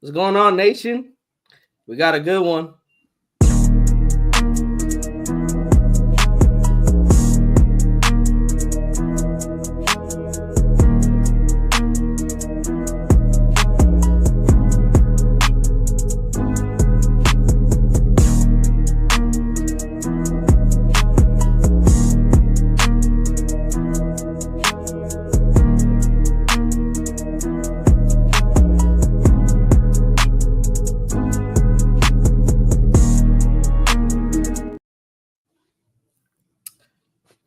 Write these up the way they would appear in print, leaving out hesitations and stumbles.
What's going on, nation? We got a good one.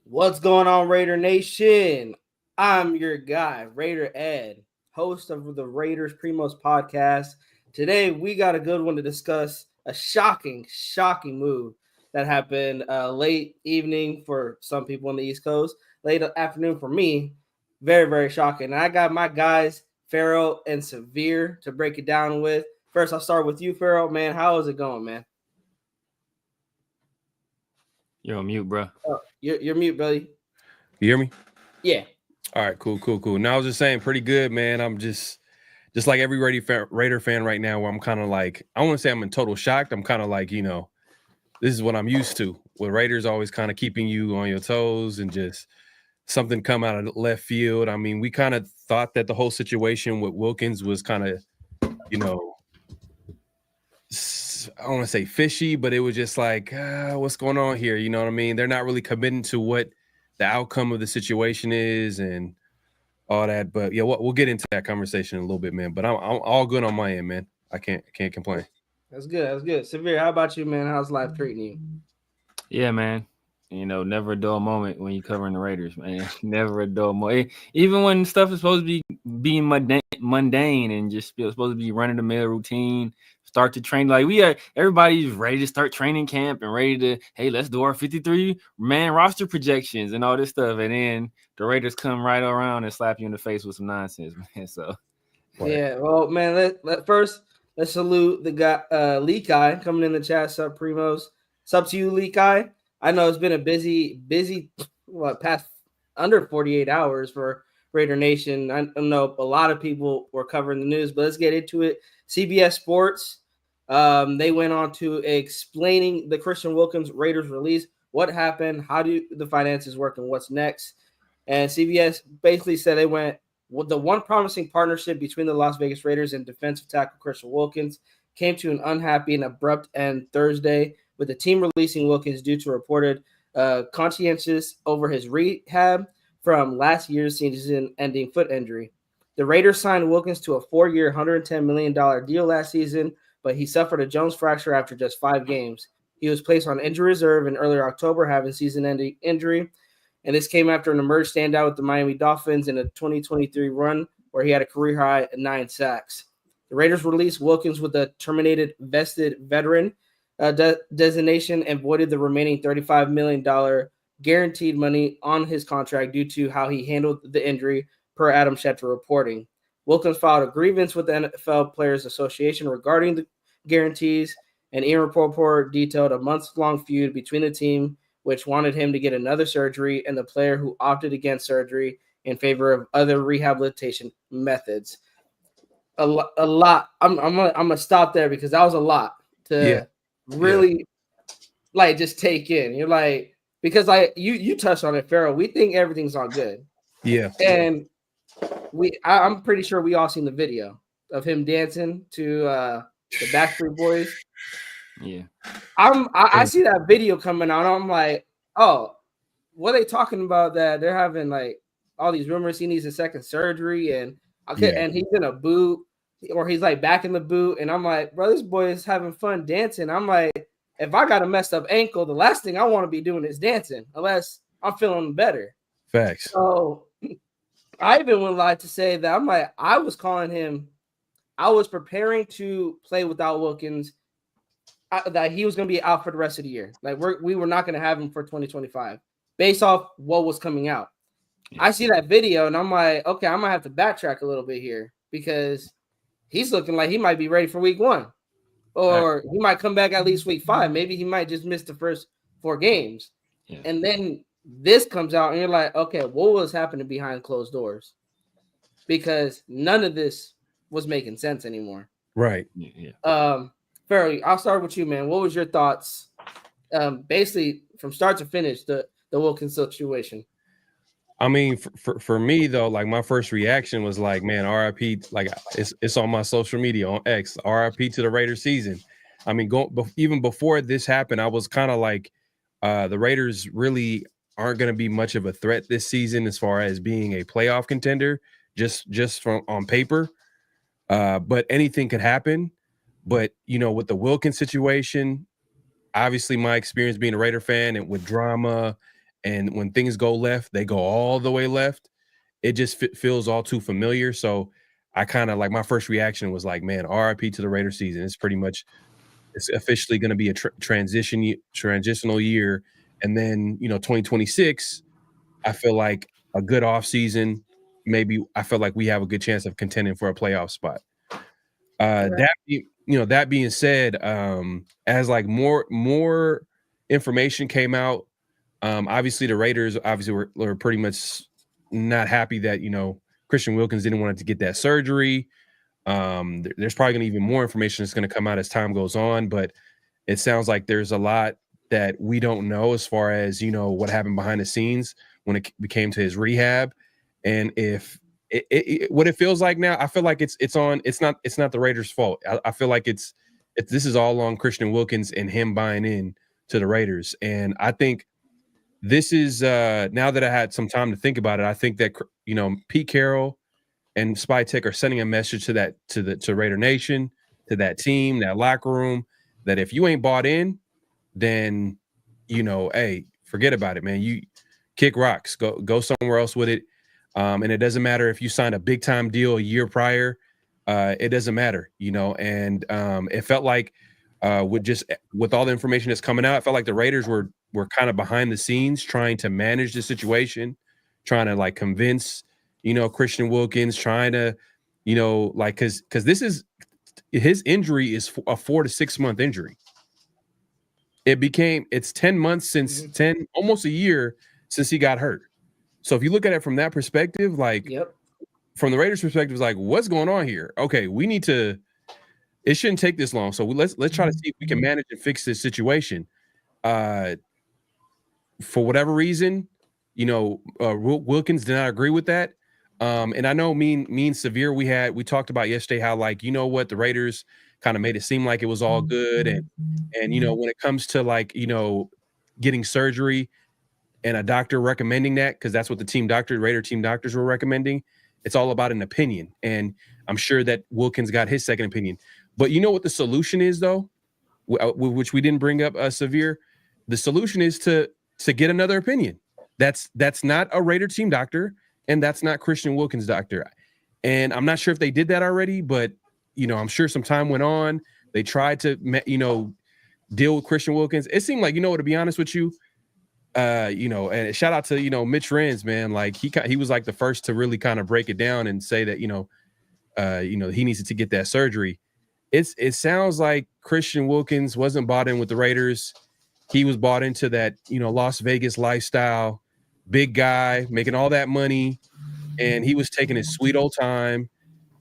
What's going on, Raider Nation? I'm your guy, Raider Ed, host of the Raiders Primos podcast. Today, we got a good one to discuss, a shocking move that happened late evening for some people on the East Coast, late afternoon for me. Very, very shocking. And I got my guys, Pharaoh and Severe, to break it down with. First, I'll start with you, Pharaoh. Man, how is it going, man? You're on mute, bro. Oh, you're mute, buddy. You hear me? Yeah. All right, cool. Now I was just saying, pretty good, man. I'm just like every Raider fan right now, where I'm kind of like, I want to say I'm in total shock. I'm kind of like, this is what I'm used to. With Raiders always kind of keeping you on your toes and just something come out of left field. I mean, we kind of thought that the whole situation with Wilkins was kind of, I don't want to say fishy, but it was just like, what's going on here? You know what I mean? They're not really committing to what the outcome of the situation is and all that. But yeah, we'll get into that conversation in a little bit, man. But I'm all good on my end, man. I can't complain. That's good. Severe, how about you, man? How's life treating you? Yeah, man. Never a dull moment when you're covering the Raiders, man. Never a dull moment. Even when stuff is supposed to be being mundane and just supposed to be running the mill routine, start to train. Like everybody's ready to start training camp and ready to, hey, let's do our 53-man roster projections and all this stuff. And then the Raiders come right around and slap you in the face with some nonsense, man. So, yeah, well, man, let's salute the guy, Lee Kai, coming in the chat. Sup, Primos? Sup to you, Lee Kai. I know it's been a busy past under 48 hours for Raider Nation. I know a lot of people were covering the news, but let's get into it. CBS Sports, they went on to explaining the Christian Wilkins Raiders release, what happened, how do the finances work, and what's next. And CBS basically said they went with the one promising partnership between the Las Vegas Raiders and defensive tackle Christian Wilkins came to an unhappy and abrupt end Thursday, with the team releasing Wilkins due to reported conscientious over his rehab from last year's season-ending foot injury. The Raiders signed Wilkins to a 4-year, $110 million deal last season, but he suffered a Jones fracture after just 5 games. He was placed on injury reserve in early October, having season-ending injury, and this came after an emerged standout with the Miami Dolphins in a 2023 run where he had a career-high 9 sacks. The Raiders released Wilkins with a terminated vested veteran designation and voided the remaining $35 million guaranteed money on his contract due to how he handled the injury, per Adam Schefter reporting. Wilkins filed a grievance with the NFL Players Association regarding the guarantees, and Ian Rapoport detailed a months-long feud between the team, which wanted him to get another surgery, and the player who opted against surgery in favor of other rehabilitation methods. A lot. I'm gonna stop there because that was a lot to really just take in. You're like, because you touched on it, Pharaoh. We think everything's all good. Yeah. And I'm pretty sure we all seen the video of him dancing to the Backstreet Boys. Yeah. I see that video coming out. I'm like, oh, what are they talking about? That they're having like all these rumors he needs a second surgery and he's in a boot or he's like back in the boot. And I'm like, bro, this boy is having fun dancing. I'm like, if I got a messed up ankle, the last thing I want to be doing is dancing unless I'm feeling better. Facts. So I even would like to say that I'm like, I was preparing to play without Wilkins, that he was going to be out for the rest of the year. Like we were not going to have him for 2025 based off what was coming out. Yeah. I see that video and I'm like, okay, I'm going to have to backtrack a little bit here because he's looking like he might be ready for week 1 or he might come back at least week 5. Maybe he might just miss the first 4 games. Yeah. And then this comes out and you're like, okay, what was happening behind closed doors? Because none of this was making sense anymore. Right. Yeah. Farrell, I'll start with you, man. What was your thoughts, basically from start to finish, the Wilkins situation? I mean, for me though, like my first reaction was like, man, RIP. Like it's on my social media on X. RIP to the Raiders season. I mean, even before this happened, I was kind of like, the Raiders really aren't going to be much of a threat this season as far as being a playoff contender, just from on paper. But anything could happen. But with the Wilkins situation, obviously my experience being a Raider fan and with drama, and when things go left, they go all the way left. It just feels all too familiar. So I kind of like my first reaction was like, man, RIP to the Raider season. It's officially going to be a transitional year. And then, 2026, I feel like a good offseason. Maybe I feel like we have a good chance of contending for a playoff spot. That being said, as like more information came out, obviously the Raiders were pretty much not happy that Christian Wilkins didn't want to get that surgery. There's probably going to be even more information that's going to come out as time goes on, but it sounds like there's a lot that we don't know as far as what happened behind the scenes when it came to his rehab, and if what it feels like now, I feel like it's not the Raiders' fault. I feel like this is all on Christian Wilkins and him buying in to the Raiders, and I think this is now that I had some time to think about it, I think that Pete Carroll and Spy Tech are sending a message to Raider Nation, to that team, that locker room, that if you ain't bought in, then hey, forget about it, man. You kick rocks, go somewhere else with it. And it doesn't matter if you signed a big time deal a year prior. It doesn't matter, and it felt like with all the information that's coming out, it felt like the Raiders were kind of behind the scenes trying to manage the situation, trying to like convince, Christian Wilkins, trying to, because his injury is a 4 to 6 month injury. It's 10 months since almost a year since he got hurt. So if you look at it from that perspective, like from the Raiders' perspective, it's like, what's going on here? Okay, it shouldn't take this long. So let's try to see if we can manage and fix this situation. For whatever reason, Wilkins did not agree with that. And I know me and Severe, we talked about yesterday how, like, the Raiders kind of made it seem like it was all good. And when it comes to like, getting surgery and a doctor recommending that, because that's what the Raider team doctors were recommending, it's all about an opinion. And I'm sure that Wilkins got his second opinion. But you know what the solution is, though, which we didn't bring up, Severe? The solution is to get another opinion. That's not a Raider team doctor, and that's not Christian Wilkins' doctor. And I'm not sure if they did that already, but, I'm sure some time went on. They tried to, deal with Christian Wilkins. It seemed like, to be honest with you, and shout out to, Mitch Renz, man. Like he was like the first to really kind of break it down and say that, he needs to get that surgery. It sounds like Christian Wilkins wasn't bought in with the Raiders. He was bought into that, Las Vegas lifestyle, big guy, making all that money, and he was taking his sweet old time.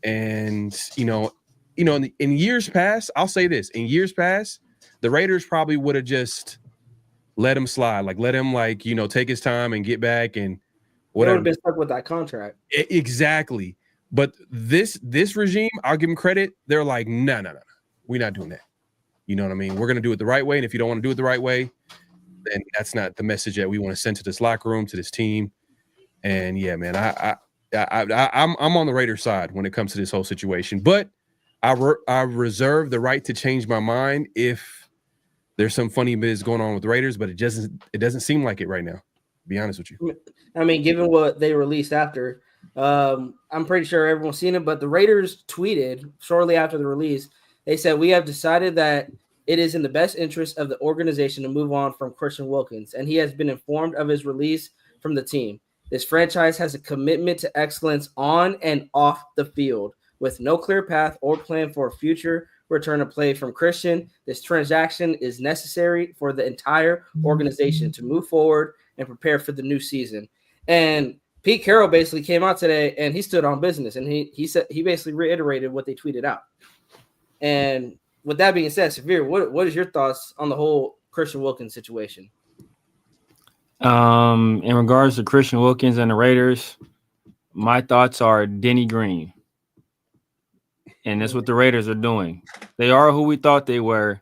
And, in years past, I'll say this, in years past, the Raiders probably would have just let him slide, like let him take his time and get back and whatever. They would have been stuck with that contract. Exactly. But this regime, I'll give them credit. They're like, no, we're not doing that. You know what I mean? We're going to do it the right way. And if you don't want to do it the right way, then that's not the message that we want to send to this locker room, to this team. And yeah, man, I'm on the Raiders side when it comes to this whole situation. But I reserve the right to change my mind if there's some funny biz going on with the Raiders, but it doesn't seem like it right now, to be honest with you. I mean, given what they released after, I'm pretty sure everyone's seen it, but the Raiders tweeted shortly after the release. They said, "We have decided that it is in the best interest of the organization to move on from Christian Wilkins, and he has been informed of his release from the team. This franchise has a commitment to excellence on and off the field, with no clear path or plan for a future return to play from Christian. This transaction is necessary for the entire organization to move forward and prepare for the new season." And Pete Carroll basically came out today and he stood on business, and he said, he basically reiterated what they tweeted out. And with that being said, Severe, what is your thoughts on the whole Christian Wilkins situation? In regards to Christian Wilkins and the Raiders, my thoughts are Denny Green. And that's what the Raiders are doing. They are who we thought they were.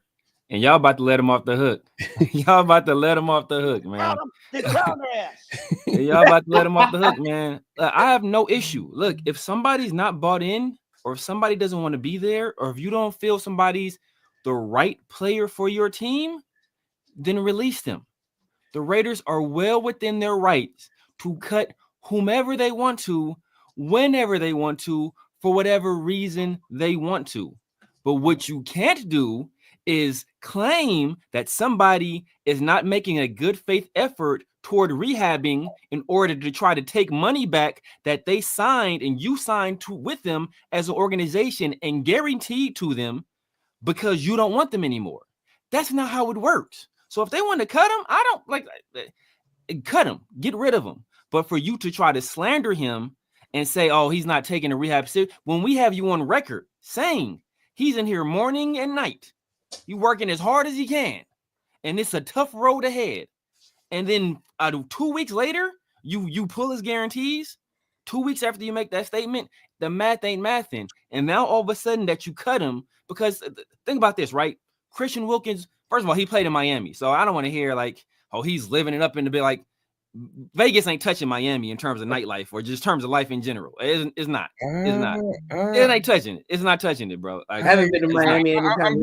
And y'all about to let them off the hook. Y'all about to let them off the hook, man. Y'all about to let them off the hook, man. I have no issue. Look, if somebody's not bought in, or if somebody doesn't want to be there, or if you don't feel somebody's the right player for your team, then release them. The Raiders are well within their rights to cut whomever they want to, whenever they want to, for whatever reason they want to. But what you can't do is claim that somebody is not making a good faith effort toward rehabbing in order to try to take money back that they signed and you signed to with them as an organization and guaranteed to them because you don't want them anymore. That's not how it works. So if they want to cut him, I don't cut him, get rid of him. But for you to try to slander him and say, oh, he's not taking a rehab serious, when we have you on record saying he's in here morning and night, you working as hard as he can, and it's a tough road ahead. And then 2 weeks later, you pull his guarantees. 2 weeks after you make that statement, the math ain't mathing. And now all of a sudden that you cut him, because think about this, right? Christian Wilkins, first of all, he played in Miami. So I don't want to hear like, oh, he's living it up in the bit. Like Vegas ain't touching Miami in terms of nightlife or just terms of life in general. It's not. It's not. It ain't touching it. It's not touching it, bro. Like, I haven't been to Miami anytime.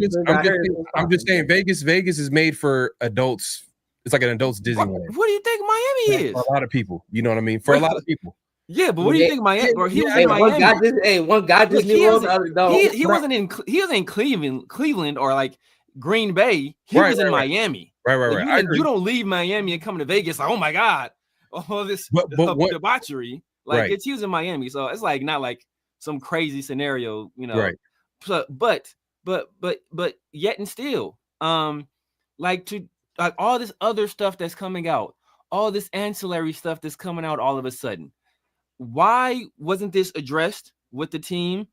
I'm just saying Vegas is made for adults. It's like an adults Disneyland. What do you think Miami is? For a lot of people. You know what I mean? For a lot of people. Yeah, but what do you think Miami? Or he was in Miami. One got Disney World, the other don't. He wasn't in. He was in Cleveland or like Green Bay. He was in Miami. Right. You don't leave Miami and come to Vegas like, oh my God, all this debauchery. Like he was in Miami, so it's like not like some crazy scenario, you know. Right. So, but yet and still, like all this other stuff that's coming out, all this ancillary stuff that's coming out all of a sudden. Why wasn't this addressed with the team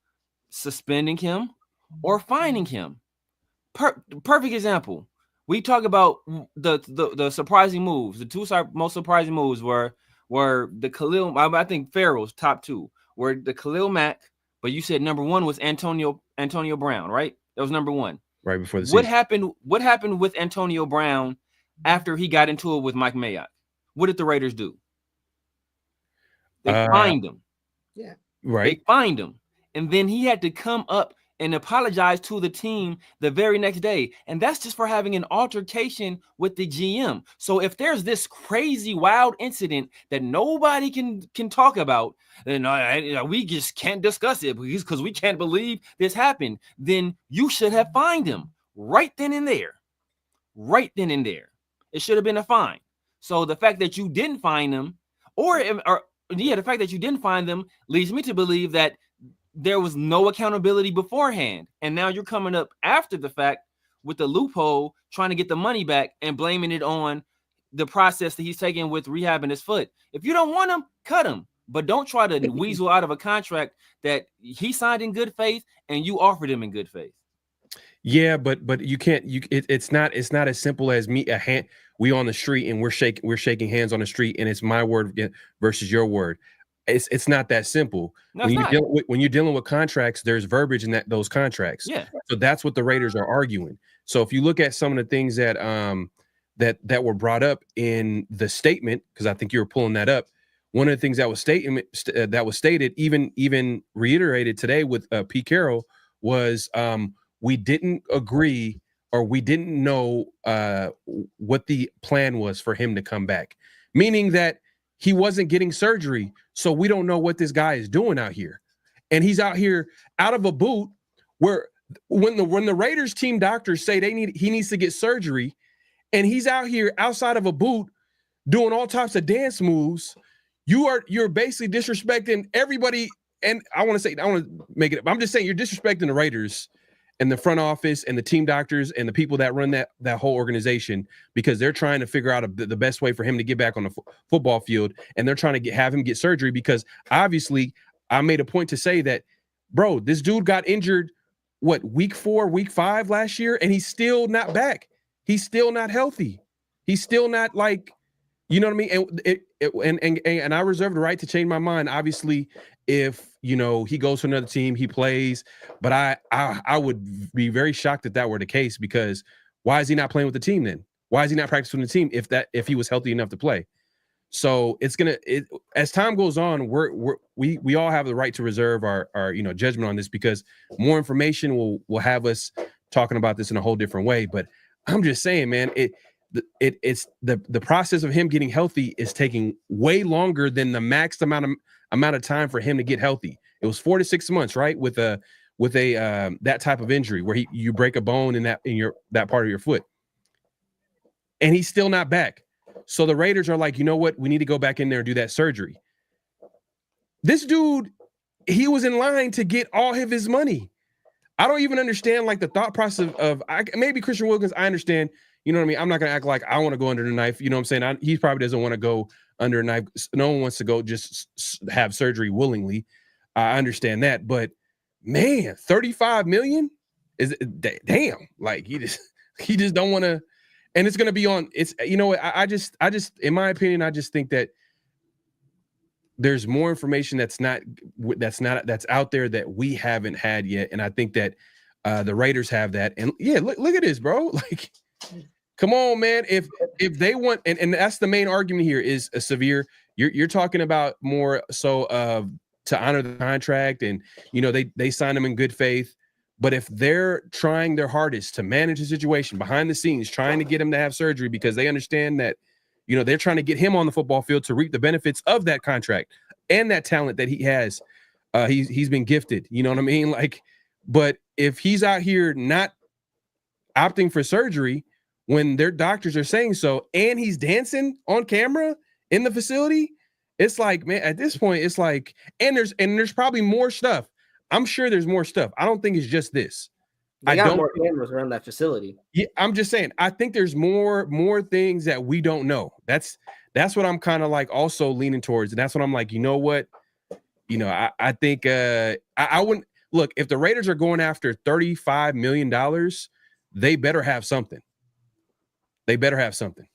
suspending him or fining him? Perfect example. We talk about the surprising moves. The two most surprising moves were the Khalil. I think Farrell's top two were the Khalil Mack, but you said number one was Antonio Brown, right? That was number one. Right before the season. What happened with Antonio Brown after he got into it with Mike Mayock? What did the Raiders do? They fined him. Yeah. Right. They fined him. And then he had to come up and apologize to the team the very next day. And that's just for having an altercation with the GM. So if there's this crazy, wild incident that nobody can talk about, then we just can't discuss it because we can't believe this happened, then you should have fined him right then and there. Right then and there. It should have been a fine. So the fact that you didn't fine them, the fact that you didn't find them leads me to believe that there was no accountability beforehand. And now you're coming up after the fact with the loophole, trying to get the money back and blaming it on the process that he's taking with rehabbing his foot. If you don't want him, cut him. But don't try to weasel out of a contract that he signed in good faith and you offered him in good faith. Yeah, but you can't. It's not as simple as we on the street and we're shaking hands on the street and it's my word versus your word. It's not that simple. No, when you're dealing with contracts, there's verbiage in those contracts. Yeah. So that's what the Raiders are arguing. So if you look at some of the things that that were brought up in the statement, because I think you were pulling that up, one of the things that was stated, even reiterated today with Pete Carroll, was we didn't agree or we didn't know what the plan was for him to come back, meaning that he wasn't getting surgery. So we don't know what this guy is doing out here. And he's out here out of a boot where when the Raiders team doctors say he needs to get surgery, and he's out here outside of a boot doing all types of dance moves, you're basically disrespecting everybody. And I want to make it, I'm just saying you're disrespecting the Raiders and the front office and the team doctors and the people that run that whole organization, because they're trying to figure out the best way for him to get back on the football field. And they're trying to have him get surgery because obviously I made a point to say that, bro, this dude got injured week 4, week 5 last year, and he's still not back. He's still not healthy. He's still not like, you know what I mean? And I reserve the right to change my mind. Obviously, if he goes to another team, he plays. But I would be very shocked if that were the case, because why is he not playing with the team then? Why is he not practicing with the team if he was healthy enough to play? So as time goes on, we all have the right to reserve our judgment on this, because more information will have us talking about this in a whole different way. But I'm just saying, man, it's the process of him getting healthy is taking way longer than the max amount of time for him to get healthy. It was 4 to 6 months, right? With a that type of injury where you break a bone in that part of your foot, and he's still not back. So the Raiders are like, you know what? We need to go back in there and do that surgery. This dude, he was in line to get all of his money. I don't even understand like the thought process of maybe Christian Wilkins. I understand, you know what I mean? I'm not going to act like I want to go under the knife. You know what I'm saying? He probably doesn't want to go under a knife. No one wants to go just have surgery willingly. I understand that. But man, $35 million is damn. Like he just don't want to. And it's going to be on. It's I just in my opinion, I just think that there's more information that's out there that we haven't had yet, and I think that the Raiders have that. And yeah, look at this, bro. Like, come on, man. If they want, and that's the main argument here is a severe. You're talking about more so to honor the contract, and they signed him in good faith. But if they're trying their hardest to manage the situation behind the scenes, trying to get him to have surgery because they understand that, they're trying to get him on the football field to reap the benefits of that contract and that talent that he has, he's been gifted. You know what I mean? Like, but if he's out here not opting for surgery when their doctors are saying so, and he's dancing on camera in the facility, it's like, man, at this point, it's like, and there's probably more stuff. I'm sure there's more stuff. I don't think it's just this. They got more cameras around that facility. Yeah, I'm just saying. I think there's more things that we don't know. That's what I'm kind of like also leaning towards, and that's what I'm like. You know what? I think I wouldn't look if the Raiders are going after $35 million. They better have something. They better have something.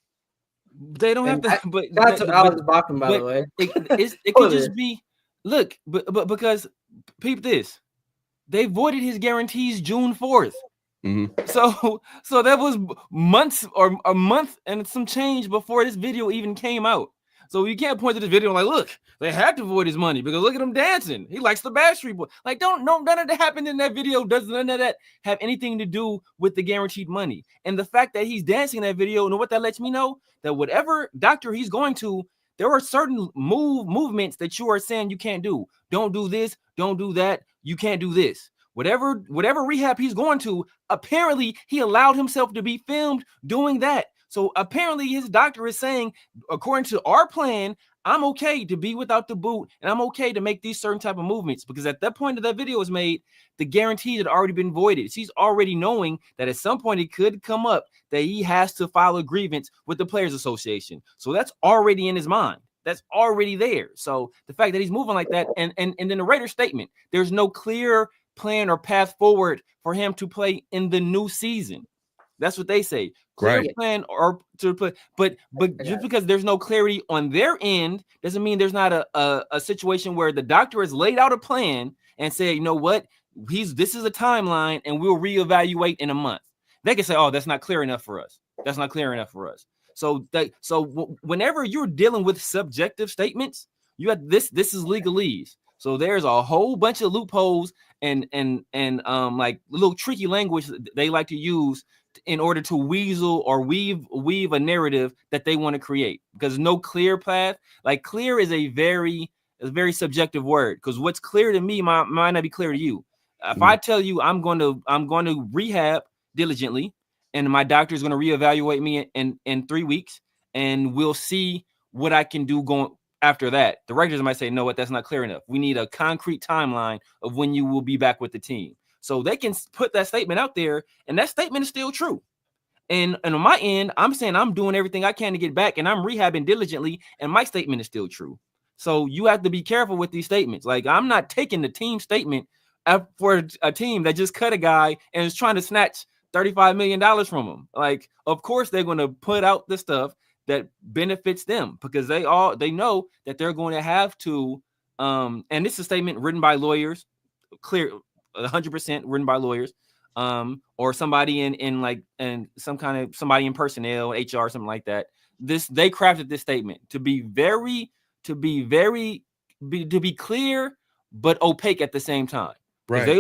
They don't have to. But that's what I was talking, by the way. It could just be. Look, but because peep this, they voided his guarantees June 4th. Mm-hmm. So that was months or a month and some change before this video even came out. So you can't point to this video and like, look, they had to void his money because look at him dancing. He likes the Backstreet Boys. Like, none of that happened in that video. Does none of that have anything to do with the guaranteed money? And the fact that he's dancing in that video, and what that lets me know, that whatever doctor he's going to, there are certain movements that you are saying you can't do. Don't do this. Don't do that. You can't do this. Whatever rehab he's going to, apparently he allowed himself to be filmed doing that. So apparently his doctor is saying, according to our plan, I'm okay to be without the boot, and I'm okay to make these certain type of movements, because at that point that video was made, the guarantee had already been voided. So he's already knowing that at some point it could come up that he has to file a grievance with the Players Association. So that's already in his mind. That's already there. So the fact that he's moving like that, and then the Raiders statement, there's no clear plan or path forward for him to play in the new season. That's what they say. Clear plan or to play, but just because there's no clarity on their end doesn't mean there's not a situation where the doctor has laid out a plan and said, you know what, this is a timeline and we'll reevaluate in a month. They can say, oh, that's not clear enough for us. That's not clear enough for us. So whenever you're dealing with subjective statements, you have this is legalese. So there's a whole bunch of loopholes and like little tricky language they like to use in order to weasel or weave a narrative that they want to create, because no clear path. Like, clear is a very subjective word, because what's clear to me might not be clear to you. If I tell you I'm going to rehab diligently and my doctor is going to reevaluate me in 3 weeks and we'll see what I can do going after that, the regulars might say, no, that's not clear enough. We need a concrete timeline of when you will be back with the team. So they can put that statement out there, and that statement is still true. And on my end, I'm saying I'm doing everything I can to get back, and I'm rehabbing diligently, and my statement is still true. So you have to be careful with these statements. Like, I'm not taking the team statement for a team that just cut a guy and is trying to snatch $35 million from him. Like, of course they're going to put out the stuff that benefits them because they know that they're going to have to. And this is a statement written by lawyers, clear 100% written by lawyers, or somebody in somebody in personnel, HR, something like that. They crafted this statement to be clear but opaque at the same time. Right. They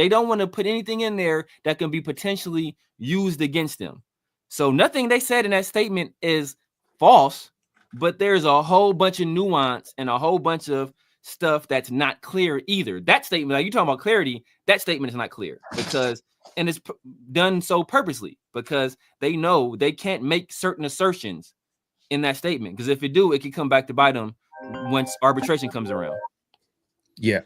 don't want to put anything in there that can be potentially used against them. So nothing they said in that statement is false, but there's a whole bunch of nuance and a whole bunch of stuff that's not clear either. That statement, like you talking about clarity, that statement is not clear and it's done so purposely because they know they can't make certain assertions in that statement because if it do, it can come back to bite them once arbitration comes around. Yeah.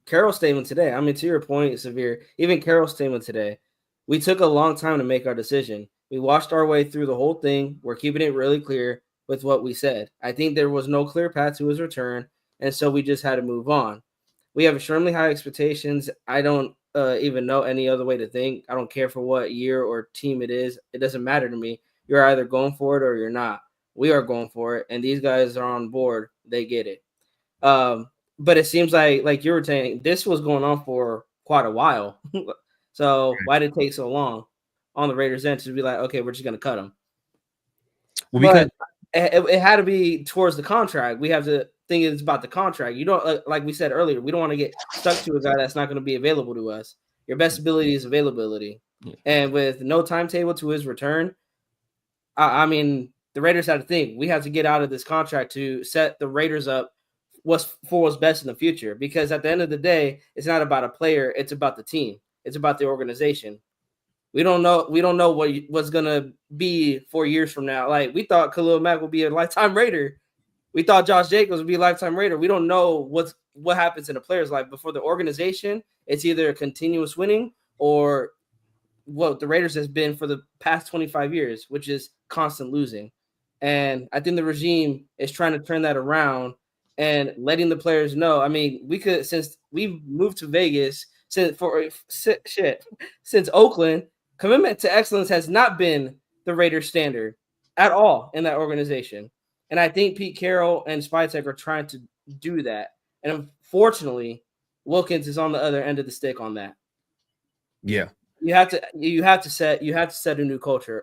Carroll's statement today, I mean, to your point, Severe, even Carroll's statement today, we took a long time to make our decision. We watched our way through the whole thing. We're keeping it really clear with what we said. I think there was no clear path to his return, and so we just had to move on. We have extremely high expectations. I don't even know any other way to think. I don't care for what year or team it is. It doesn't matter to me. You're either going for it or you're not. We are going for it, and these guys are on board. They get it. But it seems like you were saying, this was going on for quite a while. So why did it take so long on the Raiders' end to be like, okay, we're just going to cut him? Well, because it had to be towards the contract. We have to think it's about the contract. You don't, like we said earlier, we don't want to get stuck to a guy that's not going to be available to us. Your best ability is availability. Yeah. And with no timetable to his return, I mean, the Raiders had to think, we have to get out of this contract to set the Raiders up what's best in the future. Because at the end of the day, it's not about a player, it's about the team. It's about the organization. We don't know what's gonna be 4 years from now. Like, we thought Khalil Mack would be a lifetime Raider. We thought Josh Jacobs would be a lifetime Raider. We don't know what happens in a player's life. But for the organization, it's either continuous winning or what the Raiders has been for the past 25 years, which is constant losing. And I think the regime is trying to turn that around and letting the players know. I mean, since we've moved to Vegas since Oakland, commitment to excellence has not been the Raiders standard at all in that organization. And I think Pete Carroll and Spytek are trying to do that. And unfortunately, Wilkins is on the other end of the stick on that. Yeah. You have to set a new culture.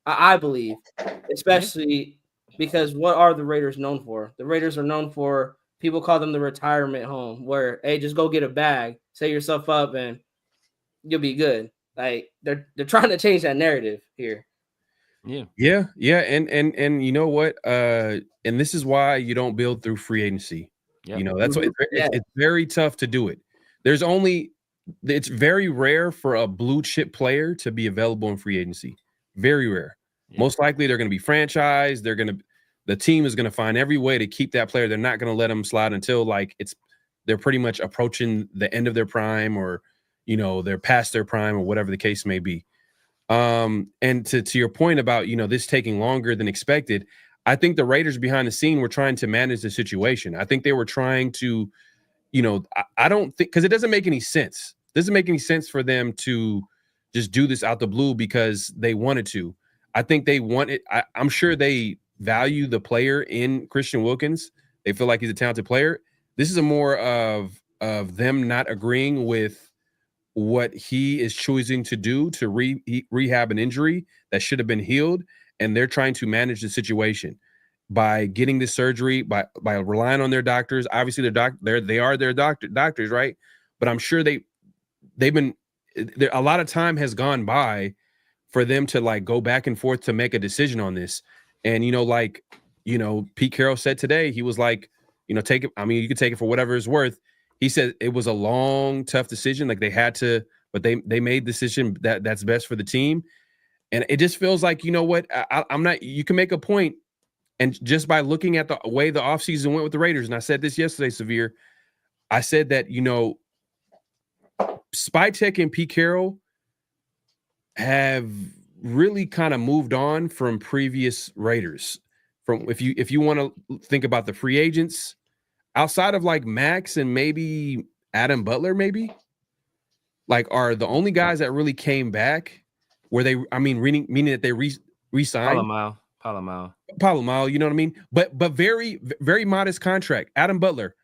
I believe, especially because what are the Raiders known for? The Raiders are known for, people call them the retirement home, where, hey, just go get a bag, set yourself up, and you'll be good. Like, they're trying to change that narrative here. Yeah. And you know what? And this is why you don't build through free agency. Yep. You know, that's why it's very tough to do it. It's very rare for a blue chip player to be available in free agency. Very rare. Yeah. Most likely they're going to be franchised. The team is going to find every way to keep that player. They're not going to let them slide until they're pretty much approaching the end of their prime, or, you know, they're past their prime, or whatever the case may be. And to your point about, you know, this taking longer than expected, I think the Raiders behind the scene were trying to manage the situation. I think they were trying to, you know, I don't think, because it doesn't make any sense. It doesn't make any sense for them to just do this out the blue because they wanted to. I think they wanted, I'm sure they value the player in Christian Wilkins. They feel like he's a talented player. This is a more of them not agreeing with what he is choosing to do to rehab an injury that should have been healed, and they're trying to manage the situation by getting this surgery, by relying on their doctors. Obviously, they are their doctors, right? But I'm sure they've been there. A lot of time has gone by for them to like go back and forth to make a decision on this. And, you know, like, you know, Pete Carroll said today, he was like, you know, take it. I mean, you can take it for whatever it's worth. He said it was a long, tough decision. Like, they had to, but they made the decision that's best for the team. And it just feels like, you know what, I'm not, you can make a point. And just by looking at the way the offseason went with the Raiders, and I said this yesterday, Severe, I said that, you know, Spytek and Pete Carroll have really kind of moved on from previous Raiders. From if you want to think about the free agents, outside of like Max and maybe Adam Butler, maybe like are the only guys that really came back where they, I mean, meaning that they re-signed Palomar, you know what I mean? But very, very modest contract. Adam Butler,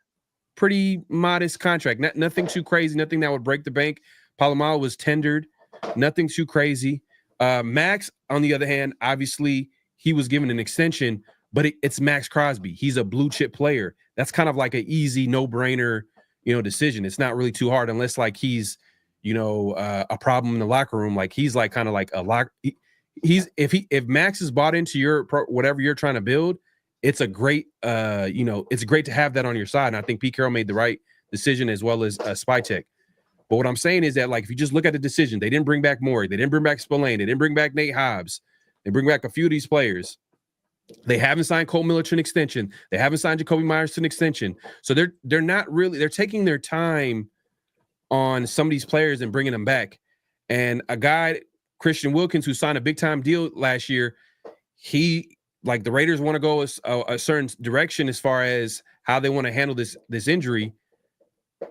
pretty modest contract. Nothing too crazy, nothing that would break the bank. Palomar was tendered, nothing too crazy. Max, on the other hand, obviously he was given an extension, but it's Max Crosby. He's a blue chip player. That's kind of like an easy, no-brainer, decision. It's not really too hard unless like he's, a problem in the locker room. Like he's like kind of like a lock. If Max is bought into your whatever you're trying to build, it's a great, it's great to have that on your side. And I think Pete Carroll made the right decision as well as Spytek. But what I'm saying is that, like, if you just look at the decision, they didn't bring back Morey, they didn't bring back Spillane, they didn't bring back Nate Hobbs, they bring back a few of these players. They haven't signed Cole Miller to an extension. They haven't signed Jacoby Myers to an extension. So they're not really, they're taking their time on some of these players and bringing them back. And a guy, Christian Wilkins, who signed a big time deal last year, he, like, the Raiders want to go a certain direction as far as how they want to handle this injury,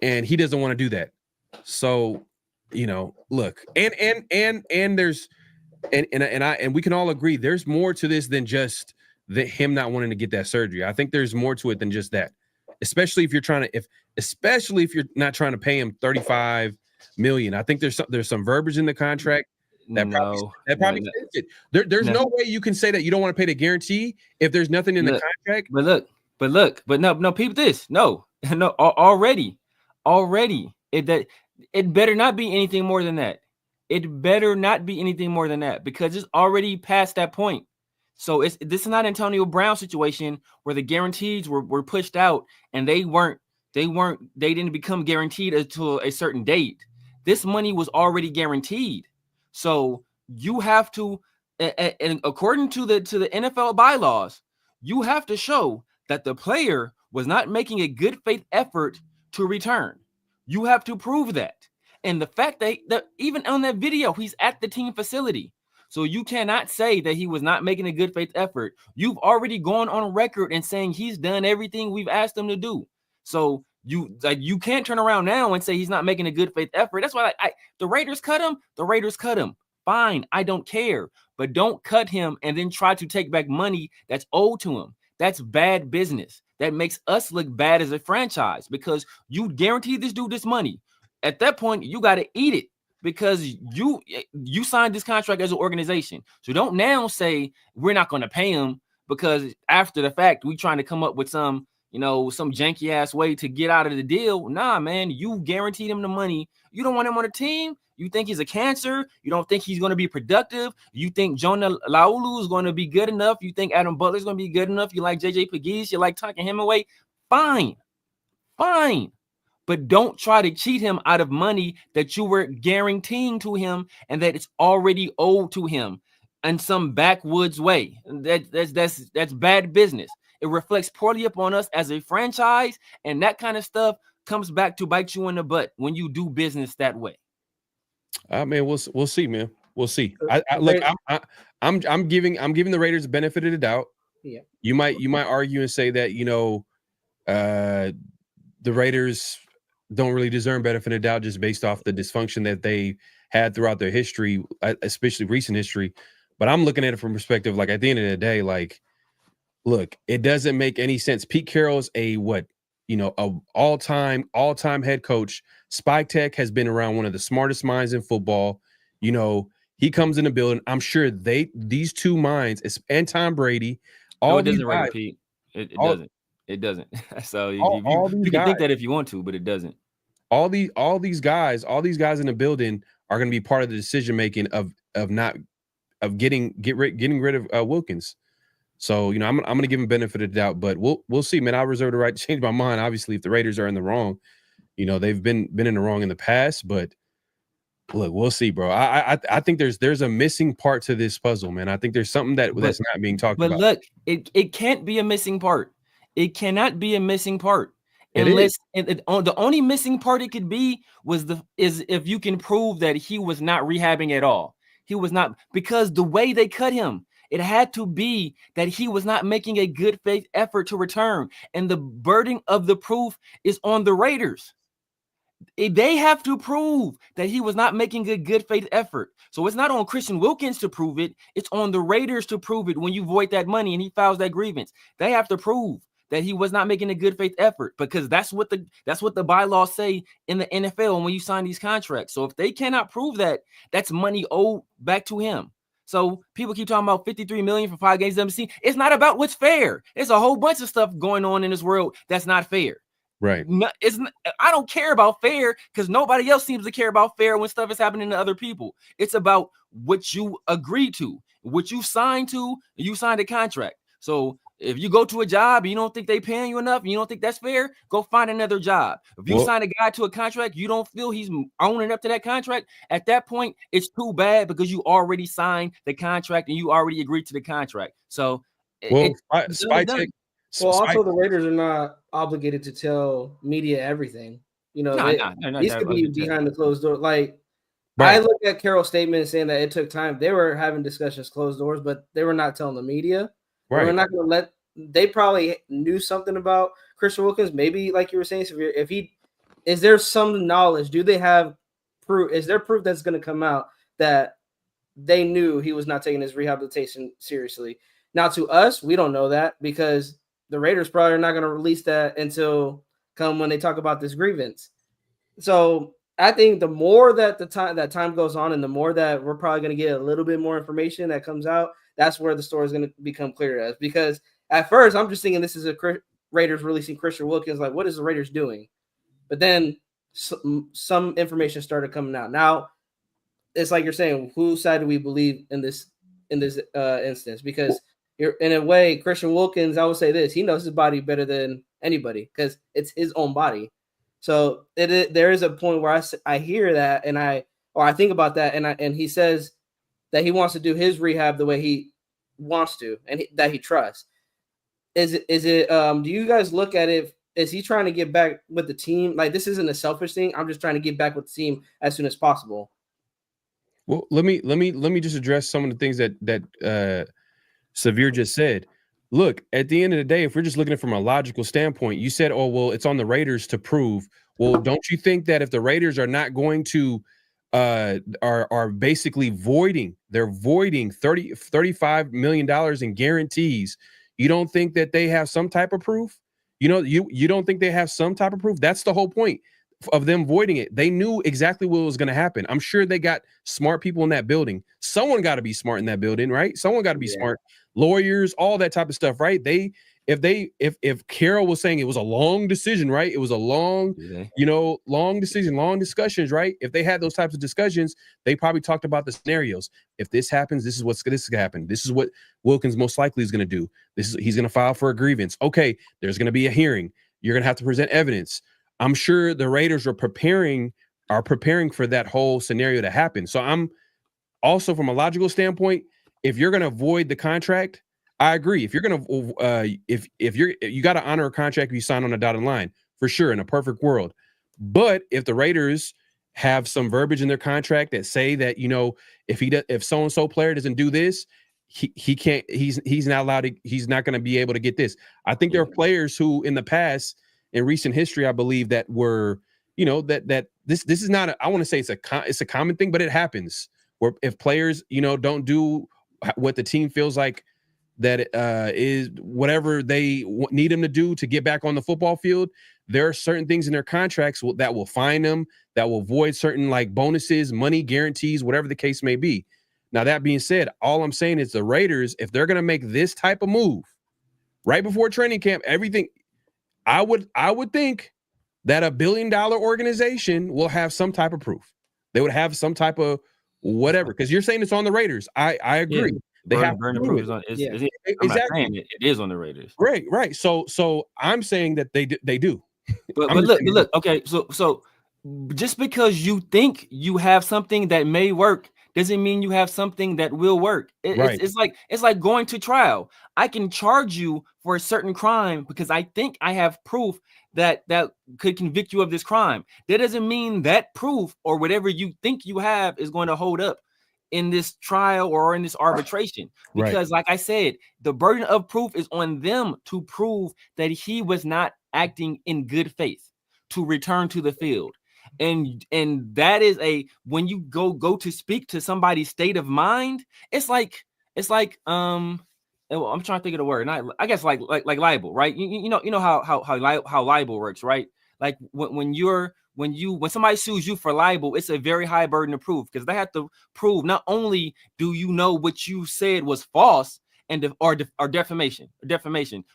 and he doesn't want to do that. So, look, and there's and we can all agree there's more to this than just him not wanting to get that surgery. I think there's more to it than just that, especially if you're not trying to pay him $35 million. I think there's some verbiage in the contract that probably fits it. There's no way you can say that you don't want to pay the guarantee if there's nothing in the contract. But no, people, this already it better not be anything more than that. It better not be anything more than that, because it's already past that point. So this is not Antonio Brown situation where the guarantees were pushed out and they didn't become guaranteed until a certain date. This money was already guaranteed. So you have to, and according to the NFL bylaws, you have to show that the player was not making a good faith effort to return. You have to prove that. And the fact that even on that video, he's at the team facility. So you cannot say that he was not making a good faith effort. You've already gone on record and saying he's done everything we've asked him to do. So you can't turn around now and say he's not making a good faith effort. That's why the Raiders cut him. The Raiders cut him. Fine, I don't care. But don't cut him and then try to take back money that's owed to him. That's bad business. That makes us look bad as a franchise, because you guaranteed this dude this money. At that point, you got to eat it, because you signed this contract as an organization. So don't now say we're not going to pay him, because after the fact, we trying to come up with some janky ass way to get out of the deal. Nah, man, you guaranteed him the money. You don't want him on the team. You think he's a cancer. You don't think he's going to be productive. You think Jonah Laulu is going to be good enough. You think Adam Butler is going to be good enough. You like JJ Pegues. You like Tonkin Hemingway. Fine. But don't try to cheat him out of money that you were guaranteeing to him and that it's already owed to him in some backwoods way. That's bad business. It reflects poorly upon us as a franchise, and that kind of stuff comes back to bite you in the butt when you do business that way. Man, we'll see, man. We'll see. I'm giving the Raiders the benefit of the doubt. Yeah. You might argue and say that the Raiders don't really deserve benefit of the doubt just based off the dysfunction that they had throughout their history, especially recent history. But I'm looking at it from perspective, like, at the end of the day, like, look, it doesn't make any sense. Pete Carroll's a all-time head coach. Spytek has been around one of the smartest minds in football. He comes in the building. I'm sure these two minds, and Tom Brady, all it doesn't really, Pete. It doesn't. It doesn't. So you can think that if you want to, but it doesn't. All these guys in the building are going to be part of the decision making of getting rid of Wilkins. So I'm going to give him benefit of the doubt, but we'll see, man. I reserve the right to change my mind. Obviously, if the Raiders are in the wrong, they've been in the wrong in the past, but look, we'll see, bro. I think there's a missing part to this puzzle, man. I think there's something that's not being talked about. But look, it can't be a missing part. It cannot be a missing part. Unless the only missing part it could be is if you can prove that he was not rehabbing at all. He was not, because the way they cut him, It had to be that he was not making a good faith effort to return. And the burden of the proof is on the Raiders. They have to prove that he was not making a good faith effort. So it's not on Christian Wilkins to prove it. It's on the Raiders to prove it when you void that money and he files that grievance. They have to prove that he was not making a good faith effort, because that's what the bylaws say in the NFL when you sign these contracts. So if they cannot prove that, that's money owed back to him. So people keep talking about $53 million for 5 games. It's not about what's fair. There's a whole bunch of stuff going on in this world that's not fair. Right. I don't care about fair because nobody else seems to care about fair when stuff is happening to other people. It's about what you agree to, what you signed to. You signed a contract. So if you go to a job, you don't think they paying you enough, and you don't think that's fair, go find another job. If you sign a guy to a contract, you don't feel he's owning up to that contract, at that point, it's too bad because you already signed the contract and you already agreed to the contract. So also the Raiders are not obligated to tell media everything. You know, these could be behind the closed door. Like, I look at Carroll's statement saying that it took time. They were having discussions closed doors, but they were not telling the media. Right. We're not going to let. They probably knew something about Christian Wilkins. Maybe, like you were saying, is there some knowledge? Do they have proof? Is there proof that's going to come out that they knew he was not taking his rehabilitation seriously? Now, to us, we don't know that because the Raiders probably are not going to release that until when they talk about this grievance. So I think the more that time goes on, and the more that we're probably going to get a little bit more information that comes out, that's where the story is going to become clear to us. Because at first, I'm just thinking this is a Raiders releasing Christian Wilkins. Like, what is the Raiders doing? But then some information started coming out. Now, it's like you're saying, whose side do we believe in this instance? Because in a way, Christian Wilkins, I would say this: he knows his body better than anybody because it's his own body. So there is a point where I hear that and I think about that, and he says that he wants to do his rehab the way he wants to and that he trusts. Is it? Do you guys look at it? Is he trying to get back with the team? Like, this isn't a selfish thing. I'm just trying to get back with the team as soon as possible. Well, let me just address some of the things that Severe just said. Look, at the end of the day, if we're just looking at it from a logical standpoint, you said, oh, well, it's on the Raiders to prove. Well, don't you think that if the Raiders are not going to are basically voiding $35 million in guarantees, you don't think that they have some type of proof? You don't think they have some type of proof? That's the whole point of them voiding it. They knew exactly what was going to happen. I'm sure they got smart people in that building. Someone got to be smart in that building, right? Someone got to be smart. Lawyers, all that type of stuff, right? If Carroll was saying it was a long decision, right? It was a long decision, long discussions, right? If they had those types of discussions, they probably talked about the scenarios. If this happens, this is going to happen. This is what Wilkins most likely is going to do. He's going to file for a grievance. Okay, there's going to be a hearing. You're going to have to present evidence. I'm sure the Raiders are preparing for that whole scenario to happen. So I'm also, from a logical standpoint, if you're going to void the contract, I agree. If you're going to, you got to honor a contract you sign on a dotted line, for sure, in a perfect world. But if the Raiders have some verbiage in their contract that say that, if so-and-so player doesn't do this, he can't, he's not allowed to, he's not going to be able to get this. I think there are players who in the past, in recent history, I believe that were, that this is not, I want to say it's a common thing, but it happens where if players, don't do what the team feels like that is whatever they need them to do to get back on the football field, there are certain things in their contracts that will fine them, that will void certain like bonuses, money guarantees, whatever the case may be. Now, that being said, all I'm saying is the Raiders, if they're going to make this type of move right before training camp, everything, I would think that $1 billion organization will have some type of proof. They would have some type of whatever, because you're saying it's on the Raiders. I agree. Yeah. They have burden proof is on. Exactly. It is on the Raiders. Right. So I'm saying that they do. But look. Okay. So just because you think you have something that may work doesn't mean you have something that will work. It's like going to trial. I can charge you for a certain crime because I think I have proof that could convict you of this crime. That doesn't mean that proof or whatever you think you have is going to hold up in this trial or in this arbitration, because like I said, the burden of proof is on them to prove that he was not acting in good faith to return to the field. And that is when you go to speak to somebody's state of mind, it's like I'm trying to think of the word. Not, I guess like libel, right? You know how libel works, right? Like when somebody sues you for libel, it's a very high burden of proof, because they have to prove not only do you know what you said was false or defamation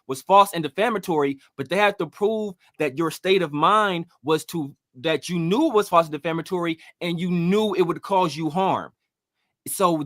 was false and defamatory, but they have to prove that your state of mind was that you knew it was false and defamatory and you knew it would cause you harm. So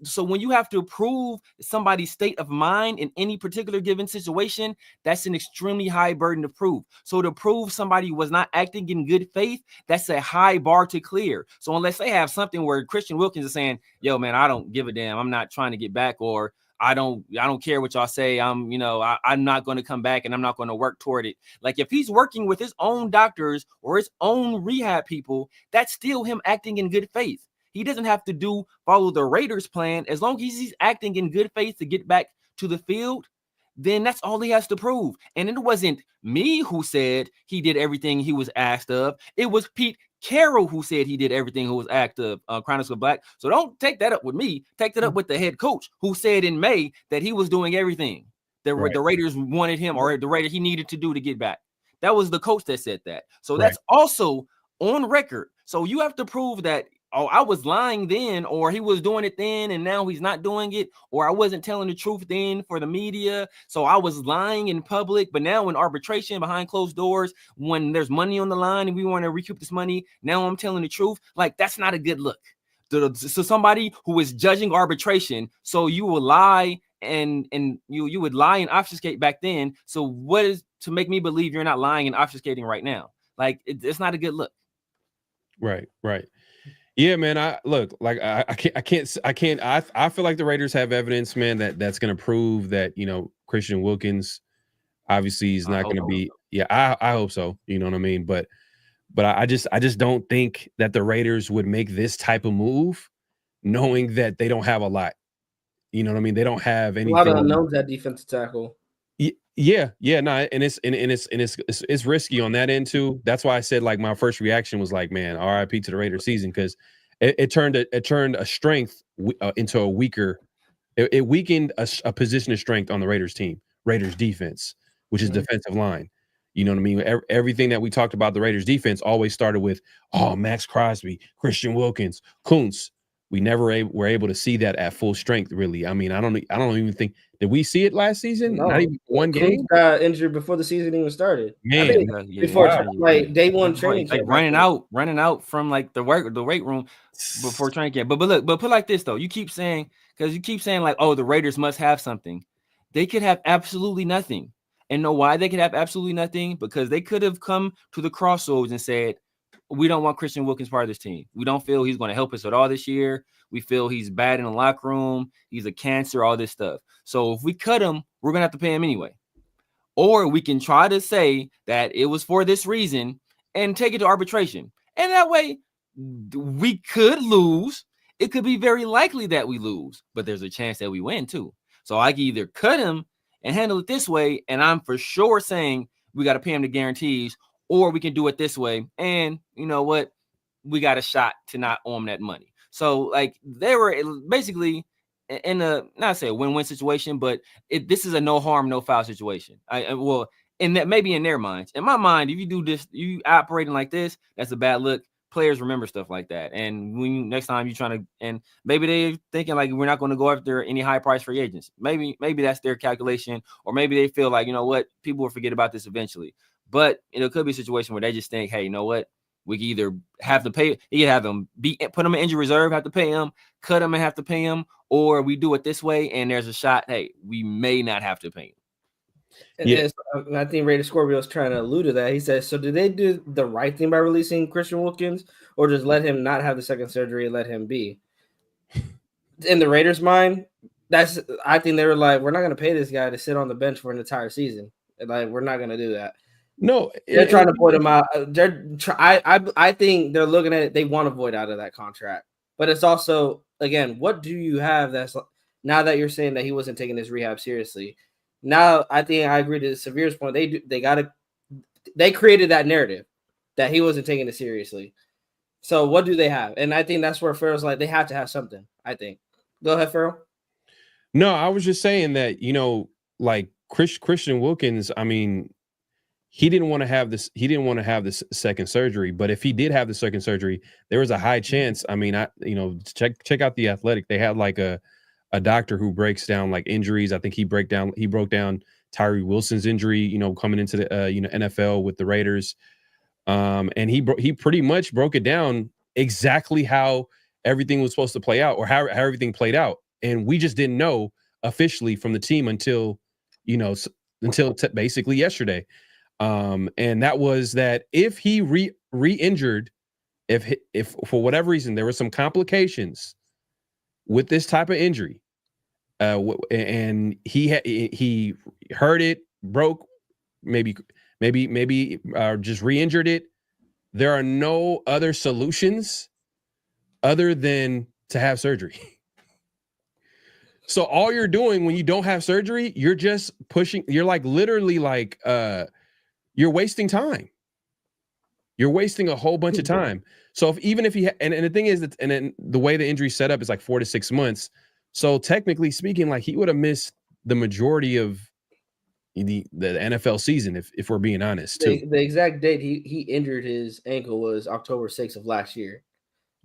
so when you have to prove somebody's state of mind in any particular given situation, that's an extremely high burden to prove. So to prove somebody was not acting in good faith, that's a high bar to clear. So unless they have something where Christian Wilkins is saying, yo, man, I don't give a damn, I'm not trying to get back, or I don't care what y'all say, I'm not going to come back and I'm not going to work toward it. Like, if he's working with his own doctors or his own rehab people, that's still him acting in good faith. He doesn't have to follow the Raiders plan. As long as he's acting in good faith to get back to the field, then that's all he has to prove. And it wasn't me who said he did everything he was asked of. It was Pete Carroll who said he did everything he was asked of, Chronicles of Black. So don't take that up with me. Take that up with the head coach, who said in May that he was doing everything that the Raiders wanted him, or the Raiders he needed to do to get back. That was the coach that said that. So that's also on record. So you have to prove that, oh, I was lying then, or he was doing it then and now he's not doing it, or I wasn't telling the truth then for the media, so I was lying in public, but now in arbitration behind closed doors, when there's money on the line and we want to recoup this money, now I'm telling the truth. Like, that's not a good look. So somebody who is judging arbitration, so you will lie and you would lie and obfuscate back then. So what is to make me believe you're not lying and obfuscating right now? Like, it's not a good look. Right. Yeah, man. I feel like the Raiders have evidence, man, that's going to prove that, Christian Wilkins, obviously he's not going to be. Yeah, I hope so. You know what I mean? But I just don't think that the Raiders would make this type of move knowing that they don't have a lot. You know what I mean? They don't have anything. A lot of unknowns at defensive tackle. Yeah, no, and it's risky on that end too. That's why I said, like, my first reaction was like, man, RIP to the Raiders season, because it turned a strength into a weaker. It weakened a position of strength on the Raiders team, Raiders defense, which is defensive line. You know what I mean? Everything that we talked about the Raiders defense always started with, Max Crosby, Christian Wilkins, Kuntz. We never were able to see that at full strength, really. I mean, I don't even think, did we see it last season? No. Not even one game. Got injured before the season even started. Man, before day one training camp, running out from like the weight room before training camp. But look, put like this though. You keep saying like, oh, the Raiders must have something. They could have absolutely nothing. And know why they could have absolutely nothing? Because they could have come to the crossroads and said, we don't want Christian Wilkins part of this team. We don't feel he's going to help us at all this year. We feel he's bad in the locker room. He's a cancer, all this stuff. So if we cut him, we're going to have to pay him anyway. Or we can try to say that it was for this reason and take it to arbitration. And that way we could lose. It could be very likely that we lose, but there's a chance that we win too. So I can either cut him and handle it this way, and I'm for sure saying we got to pay him the guarantees, or we can do it this way. And you know what? We got a shot to not owe him that money. So like they were basically in not say a win-win situation, but this is a no harm, no foul situation. And that maybe in their minds. In my mind, if you do this, you operating like this, that's a bad look. Players remember stuff like that. And when next time you're trying to, and maybe they're thinking like, we're not going to go after any high price free agents. Maybe that's their calculation, or maybe they feel like, you know what, people will forget about this eventually. But it could be a situation where they just think, hey, you know what? We can either have to pay, you can have them put them in injury reserve, have to pay them, cut them and have to pay them, or we do it this way and there's a shot, hey, we may not have to pay them. Yes, I think Raider Scorpio is trying to allude to that. He says, so did they do the right thing by releasing Christian Wilkins, or just let him not have the second surgery and let him be? In the Raiders' mind, I think they were like, we're not going to pay this guy to sit on the bench for an entire season. Like, we're not going to do that. No, they're trying to void him out. I think they're looking at it. They want to void out of that contract. But it's also, again, what do you have that's now that you're saying that he wasn't taking his rehab seriously? Now I think I agree to Severe's point. They created that narrative that he wasn't taking it seriously. So what do they have? And I think that's where Farrell's like, they have to have something, I think. Go ahead, Farrell. No, I was just saying that, like Christian Wilkins, I mean, he didn't want to have this. He didn't want to have this second surgery. But if he did have the second surgery, there was a high chance. I mean, check out The Athletic. They had like a doctor who breaks down like injuries. I think he broke down Tyree Wilson's injury, coming into the NFL with the Raiders. And he pretty much broke it down exactly how everything was supposed to play out, or how everything played out. And we just didn't know officially from the team until basically yesterday. And that was that if he re-injured, if for whatever reason there were some complications with this type of injury, and he hurt it, broke, maybe just re-injured it, there are no other solutions other than to have surgery. So all you're doing when you don't have surgery, you're just pushing, you're like literally like you're wasting time. You're wasting a whole bunch of time. So even if he and the thing is that, and then the way the injury set up is like 4 to 6 months. So technically speaking, like he would have missed the majority of the NFL season if we're being honest too. The exact date he injured his ankle was October 6th of last year.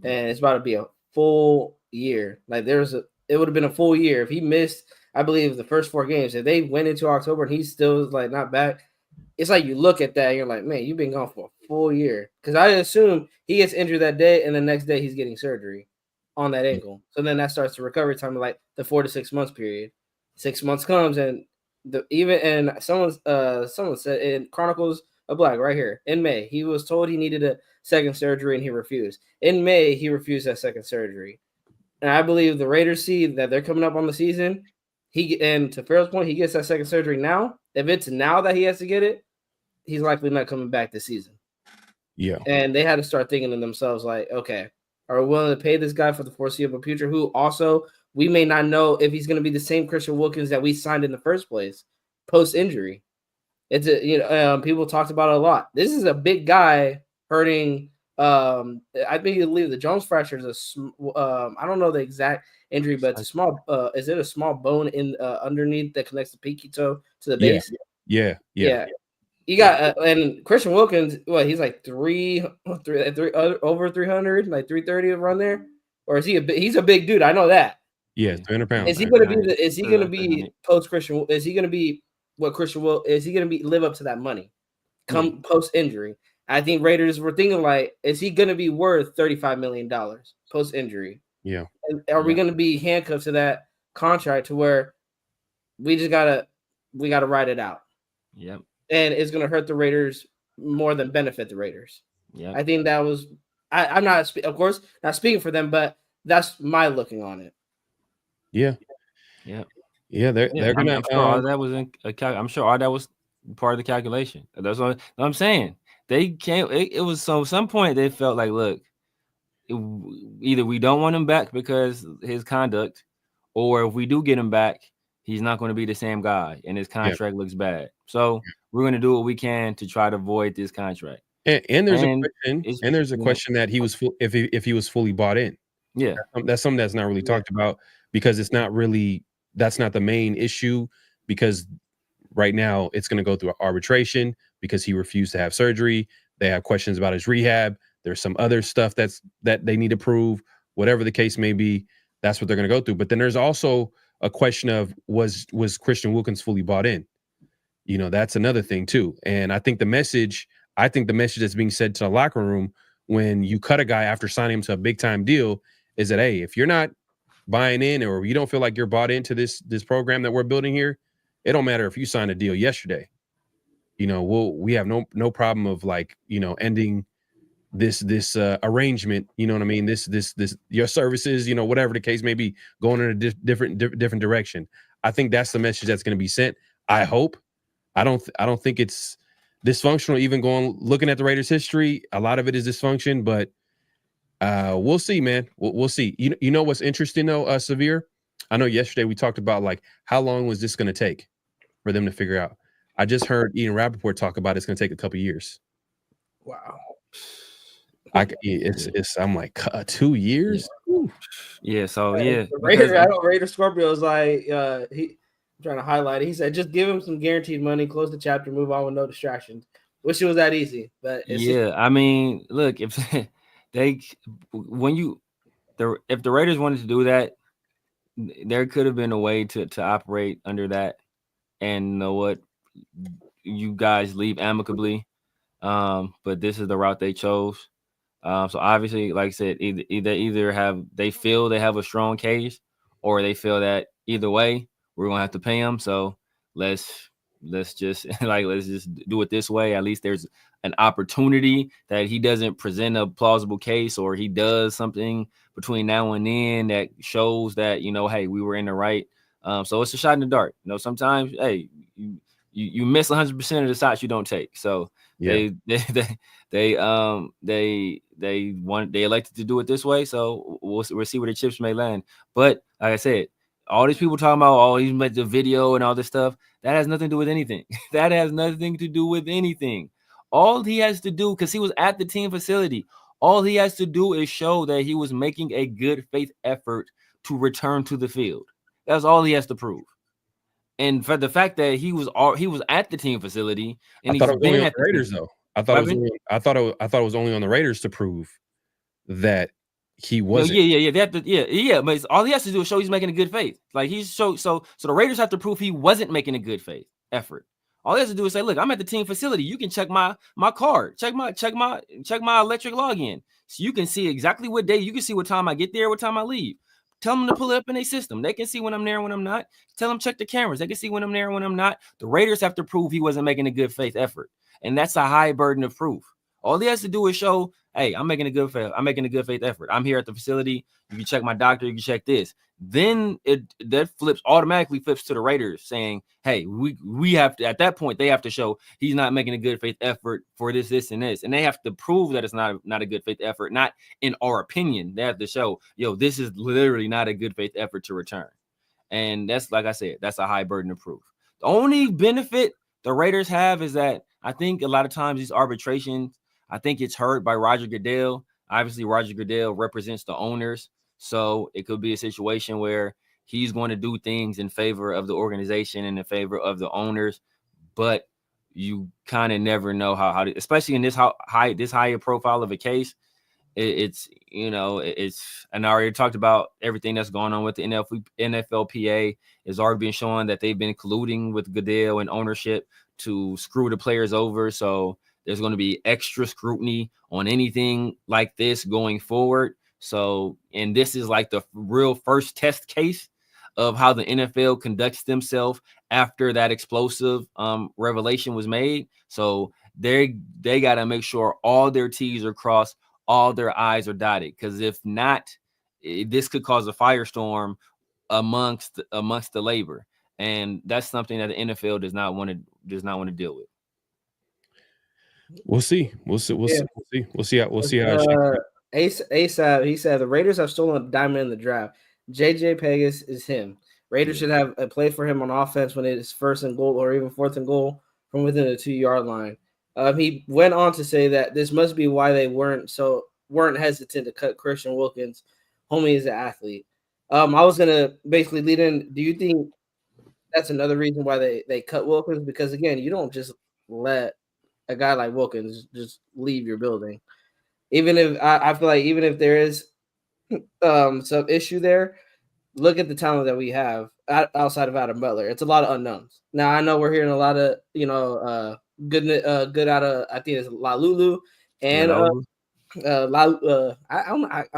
And it's about to be a full year. Like it would have been a full year if he missed, I believe, the first 4 games. If they went into October and he's still like not back, it's like you look at that and you're like, man, you've been gone for a full year. Because I assume he gets injured that day and the next day he's getting surgery on that ankle. So then that starts the recovery time of like the 4 to 6 months period. 6 months comes and someone said in Chronicles of Black right here in May, he was told he needed a second surgery and he refused. In May, he refused that second surgery. And I believe the Raiders see that they're coming up on the season. And to Farrell's point, he gets that second surgery now. If it's now that he has to get it, he's likely not coming back this season. Yeah. And they had to start thinking to themselves like, okay, are we willing to pay this guy for the foreseeable future, who also we may not know if he's going to be the same Christian Wilkins that we signed in the first place post-injury. It's people talked about it a lot. This is a big guy hurting. I believe the Jones fracture is I don't know the exact injury, but it's a small. Is it a small bone in underneath that connects the pinky toe to the base? Yeah. You got and Christian Wilkins. What, he's like over 300, like 330 around there, or is he he's a big dude? I know that. Yeah, 300 pounds. Is he going to be? Is he going to be post Christian? Is he going to be what Christian will? Is he going to be live up to that money? Come post injury, I think Raiders were thinking like, is he going to be worth $35 million post injury? Yeah. And are we going to be handcuffed to that contract to where we gotta ride it out? Yep. And it's going to hurt the Raiders more than benefit the Raiders. Yeah. I think that was. I'm not, of course, not speaking for them, but that's my looking on it. Yeah. They're gonna. I'm sure all that was I'm sure all that was part of the calculation. That's what I'm saying. They can't. It was so. Some point they felt like, look, either we don't want him back because his conduct, or if we do get him back, he's not going to be the same guy, and his contract looks bad. So we're going to do what we can to try to avoid this contract. And there's a question that he was if he was fully bought in. Yeah, that's something that's not really talked about, because it's not really, that's not the main issue, because right now it's going to go through arbitration because he refused to have surgery. They have questions about his rehab. There's some other stuff that they need to prove. Whatever the case may be, that's what they're going to go through. But then there's also a question of was Christian Wilkins fully bought in? That's another thing too. And I think the message that's being said to the locker room when you cut a guy after signing him to a big time deal is that, hey, if you're not buying in, or you don't feel like you're bought into this program that we're building here, it don't matter if you signed a deal yesterday. We have no problem of like, ending this arrangement. You know what I mean? This your services, whatever the case may be, going in a different direction. I think that's the message that's going to be sent. I hope. I don't think it's dysfunctional. Even looking at the Raiders' history, a lot of it is dysfunction, but We'll see, man. We'll see. You know what's interesting though, Severe? I know yesterday we talked about like how long was this going to take for them to figure out. I just heard Ian Rappaport talk about it's going to take a couple years. Wow. I'm like 2 years. Yeah. So The because Raider Scorpio is like I'm trying to highlight it. He said just give him some guaranteed money, close the chapter, move on with no distractions. Wish it was that easy, but I mean, look, if if the Raiders wanted to do that, there could have been a way to operate under that, and you know what, you guys leave amicably. But this is the route they chose. So obviously, like I said, either they feel they have a strong case, or they feel that either way we're gonna have to pay them. So let's just let's just do it this way. At least there's an opportunity that he doesn't present a plausible case, or he does something between now and then that shows that hey, we were in the right. So it's a shot in the dark. Sometimes hey, you miss 100% of the shots you don't take. So yeah. they elected to do it this way. So we'll see where the chips may land. But like I said, all these people talking about he's made the video and all this stuff, that has nothing to do with anything. That has nothing to do with anything. All he has to do, because he was at the team facility, all he has to do is show that he was making a good faith effort to return to the field. That's all he has to prove. And for the fact that he was at the team facility, and I thought it was only on at the Raiders though. I thought it was only on the Raiders to prove that he wasn't. Yeah. They have to, but all he has to do is show he's making a good faith. Like so the Raiders have to prove he wasn't making a good faith effort. All he has to do is say, "Look, I'm at the team facility. You can check my card, check my electric login, so you can see exactly what day. You can see what time I get there, what time I leave. Tell them to pull it up in their system. They can see when I'm there and when I'm not. Tell them check the cameras. They can see when I'm there and when I'm not. The Raiders have to prove he wasn't making a good faith effort, and that's a high burden of proof. All he has to do is show, hey, I'm making a good faith effort. I'm here at the facility. You can check my doctor. You can check this. Then that automatically flips to the Raiders saying, hey, we have to, at that point, they have to show he's not making a good faith effort for this, and this. And they have to prove that it's not a good faith effort, not in our opinion. They have to show, this is literally not a good faith effort to return. And that's, like I said, that's a high burden of proof. The only benefit the Raiders have is that I think a lot of times these arbitrations, I think it's heard by Roger Goodell. Obviously, Roger Goodell represents the owners. So it could be a situation where he's going to do things in favor of the organization and in favor of the owners. But you kind of never know how to, especially in this higher profile of a case. It's and I already talked about everything that's going on with the NFLPA. It's already been shown that they've been colluding with Goodell and ownership to screw the players over. So there's going to be extra scrutiny on anything like this going forward. So, and this is like the real first test case of how the NFL conducts themselves after that explosive revelation was made. So they got to make sure all their T's are crossed, all their I's are dotted. Because if not, this could cause a firestorm amongst the labor, and that's something that the NFL does not want to deal with. We'll see. We'll see how. ASAP, he said the Raiders have stolen a diamond in the draft. JJ Pegas is him. Raiders should have a play for him on offense when it is first and goal or even fourth and goal from within the 2-yard line. He went on to say that this must be why they weren't hesitant to cut Christian Wilkins. Homie is an athlete. I was gonna basically lead in. Do you think that's another reason why they cut Wilkins? Because again, you don't just let a guy like Wilkins just leave your building. Even if I feel like even if there is some issue there, look at the talent that we have outside of Adam Butler. It's a lot of unknowns. Now I know we're hearing a lot of good out of, I think it's Lalulu and I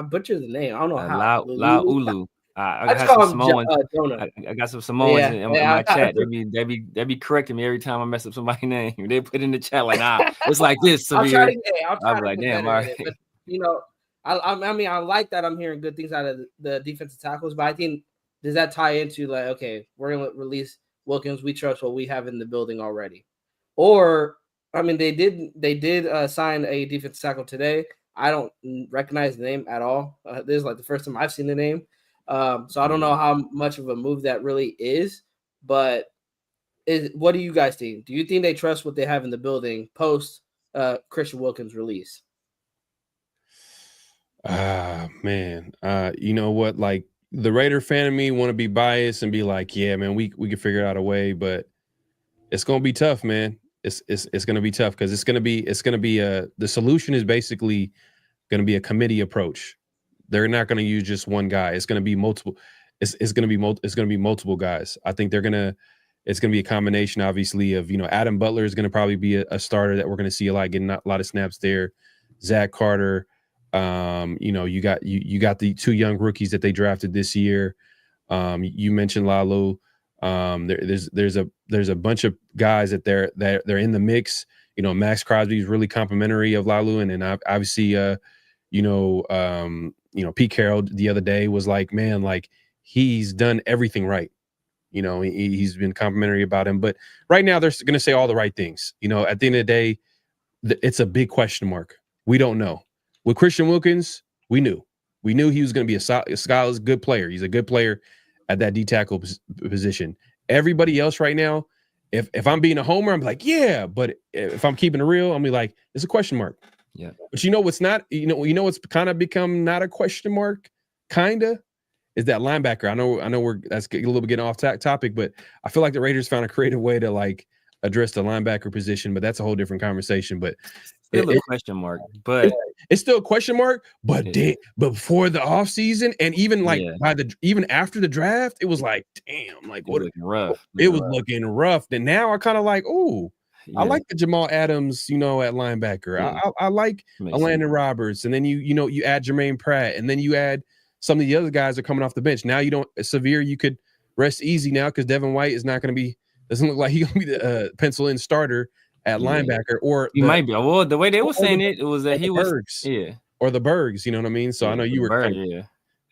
butchered the name. I don't know how. Laulu. I just got call some him Samoans. Jonah. I got some Samoans in my chat. They be correcting me every time I mess up somebody's name. They put in the chat like, it's like this. I'll try to like, damn, all right. But, I mean, I like that I'm hearing good things out of the defensive tackles, but I think, does that tie into like, okay, we're going to release Wilkins. We trust what we have in the building already. Or, I mean, they did sign a defensive tackle today. I don't recognize the name at all. This is like the first time I've seen the name. So I don't know how much of a move that really is, but what do you guys think? Do you think they trust what they have in the building post Christian Wilkins release? Man. You know what? Like the Raider fan of me want to be biased and be like, yeah, man, we can figure out a way, but it's gonna be tough, man. It's gonna be tough because it's gonna be the solution is basically gonna be a committee approach. They're not gonna use just one guy. It's gonna be multiple. It's gonna be multiple guys. I think it's gonna be a combination, obviously, of Adam Butler is gonna probably be a starter that we're gonna see getting a lot of snaps there. Zach Carter. You got the two young rookies that they drafted this year. You mentioned Lalu. There's a bunch of guys that they're in the mix. Max Crosby is really complimentary of Lalu, and then obviously Pete Carroll the other day was like, man, like he's done everything right. He's been complimentary about him, but right now they're going to say all the right things. At the end of the day, it's a big question mark. We don't know. With Christian Wilkins, we knew he was going to be a solid, good player. He's a good player at that D tackle position. Everybody else right now, if I'm being a homer, I'm like, yeah. But if I'm keeping it real, I'm like, it's a question mark. Yeah. But what's not, what's kind of become not a question mark, kinda, is that linebacker. I know that's a little bit getting off topic, but I feel like the Raiders found a creative way to like address the linebacker position, but that's a whole different conversation. But still a question mark, but it's still a question mark. But but before the offseason and even like even after the draft, it was like, damn, like what? Looking rough. It was looking rough. And now I kind of like, I like the Jamal Adams, at linebacker. Yeah. I like Landon Roberts, and then you add Jermaine Pratt, and then you add some of the other guys are coming off the bench. Now you don't Severe. You could rest easy now because Devin White is not going to be. Doesn't look like he's going to be the pencil in starter at linebacker, or he might be. Well, the way they were saying it was that he was Bergs, or the Bergs. You know what I mean? So I know you were Berg,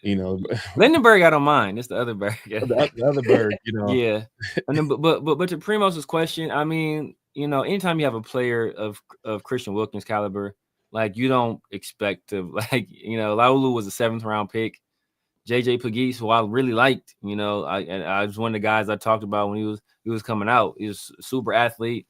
Lindenberg, I don't mind. It's the other Berg. the other Berg. Yeah. And then, but to Primos's question, I mean, anytime you have a player of Christian Wilkins caliber, like you don't expect to Laulu was a 7th round pick. JJ Pegues, who I really liked, I was one of the guys I talked about when he was coming out. He was a super athlete,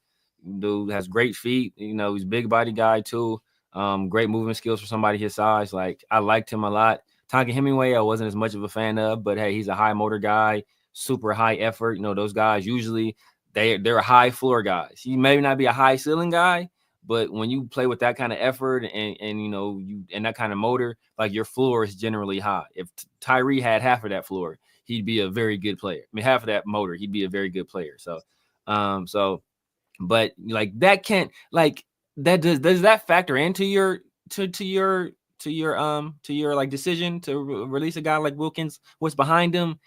dude has great feet. He's a big body guy too. Great movement skills for somebody his size. Like I liked him a lot. Tonka Hemingway, I wasn't as much of a fan of, but hey, he's a high motor guy, super high effort. Those guys usually they're high floor guys. He may not be a high ceiling guy, but when you play with that kind of effort and you and that kind of motor, like your floor is generally high. If Tyree had half of that floor, he'd be a very good player. I mean, half of that motor, he'd be a very good player. So, but like that can't like that does that factor into your like decision to release a guy like Wilkins? What's behind him?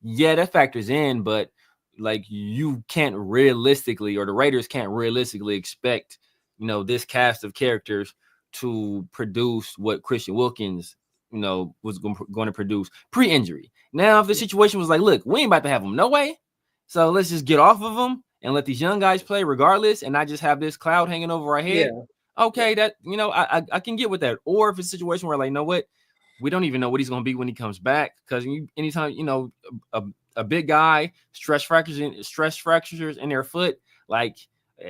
Yeah, that factors in, but like you can't realistically, or the Raiders can't realistically expect this cast of characters to produce what Christian Wilkins, was going to produce pre-injury. Now, if the situation was like, look, we ain't about to have him, no way. So let's just get off of him and let these young guys play regardless, and not just have this cloud hanging over our head. Yeah. Okay, that I can get with that. Or if it's a situation where like, you know what, we don't even know what he's going to be when he comes back, because anytime a big guy stress fractures in their foot, like.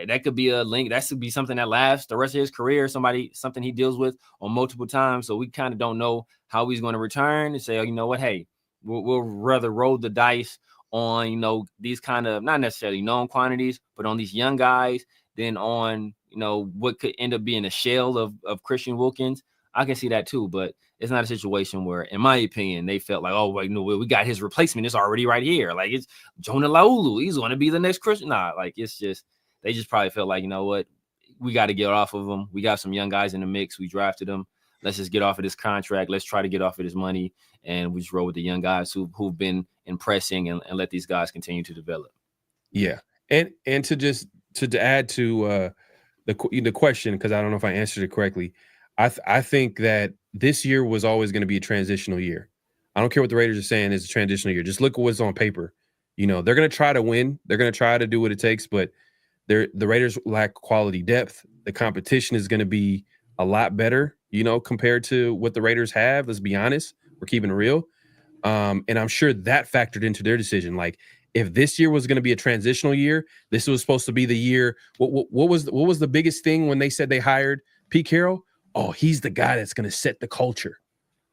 That could be a link. That should be something that lasts the rest of his career. Something he deals with on multiple times. So we kind of don't know how he's going to return and say, oh, you know what? Hey, we'll rather roll the dice on, these kind of not necessarily known quantities, but on these young guys than on, what could end up being a shell of Christian Wilkins. I can see that too, but it's not a situation where, in my opinion, they felt like, oh, wait, no, we got his replacement. It's already right here. Like it's Jonah Laulu. He's going to be the next Christian. Nah, like it's just. They just probably felt like, you know what, we got to get off of them. We got some young guys in the mix. We drafted them. Let's just get off of this contract. Let's try to get off of this money. And we just roll with the young guys who've been impressing and let these guys continue to develop. Yeah. And to add to the question, because I don't know if I answered it correctly, I think that this year was always going to be a transitional year. I don't care what the Raiders are saying is a transitional year. Just look at what's on paper. They're going to try to win. They're going to try to do what it takes, but the Raiders lack quality depth. The competition is going to be a lot better compared to what the Raiders have. Let's be honest. We're keeping it real. And I'm sure that factored into their decision. Like, if this year was going to be a transitional year, this was supposed to be the year. What was the biggest thing when they said they hired Pete Carroll? Oh, he's the guy that's going to set the culture.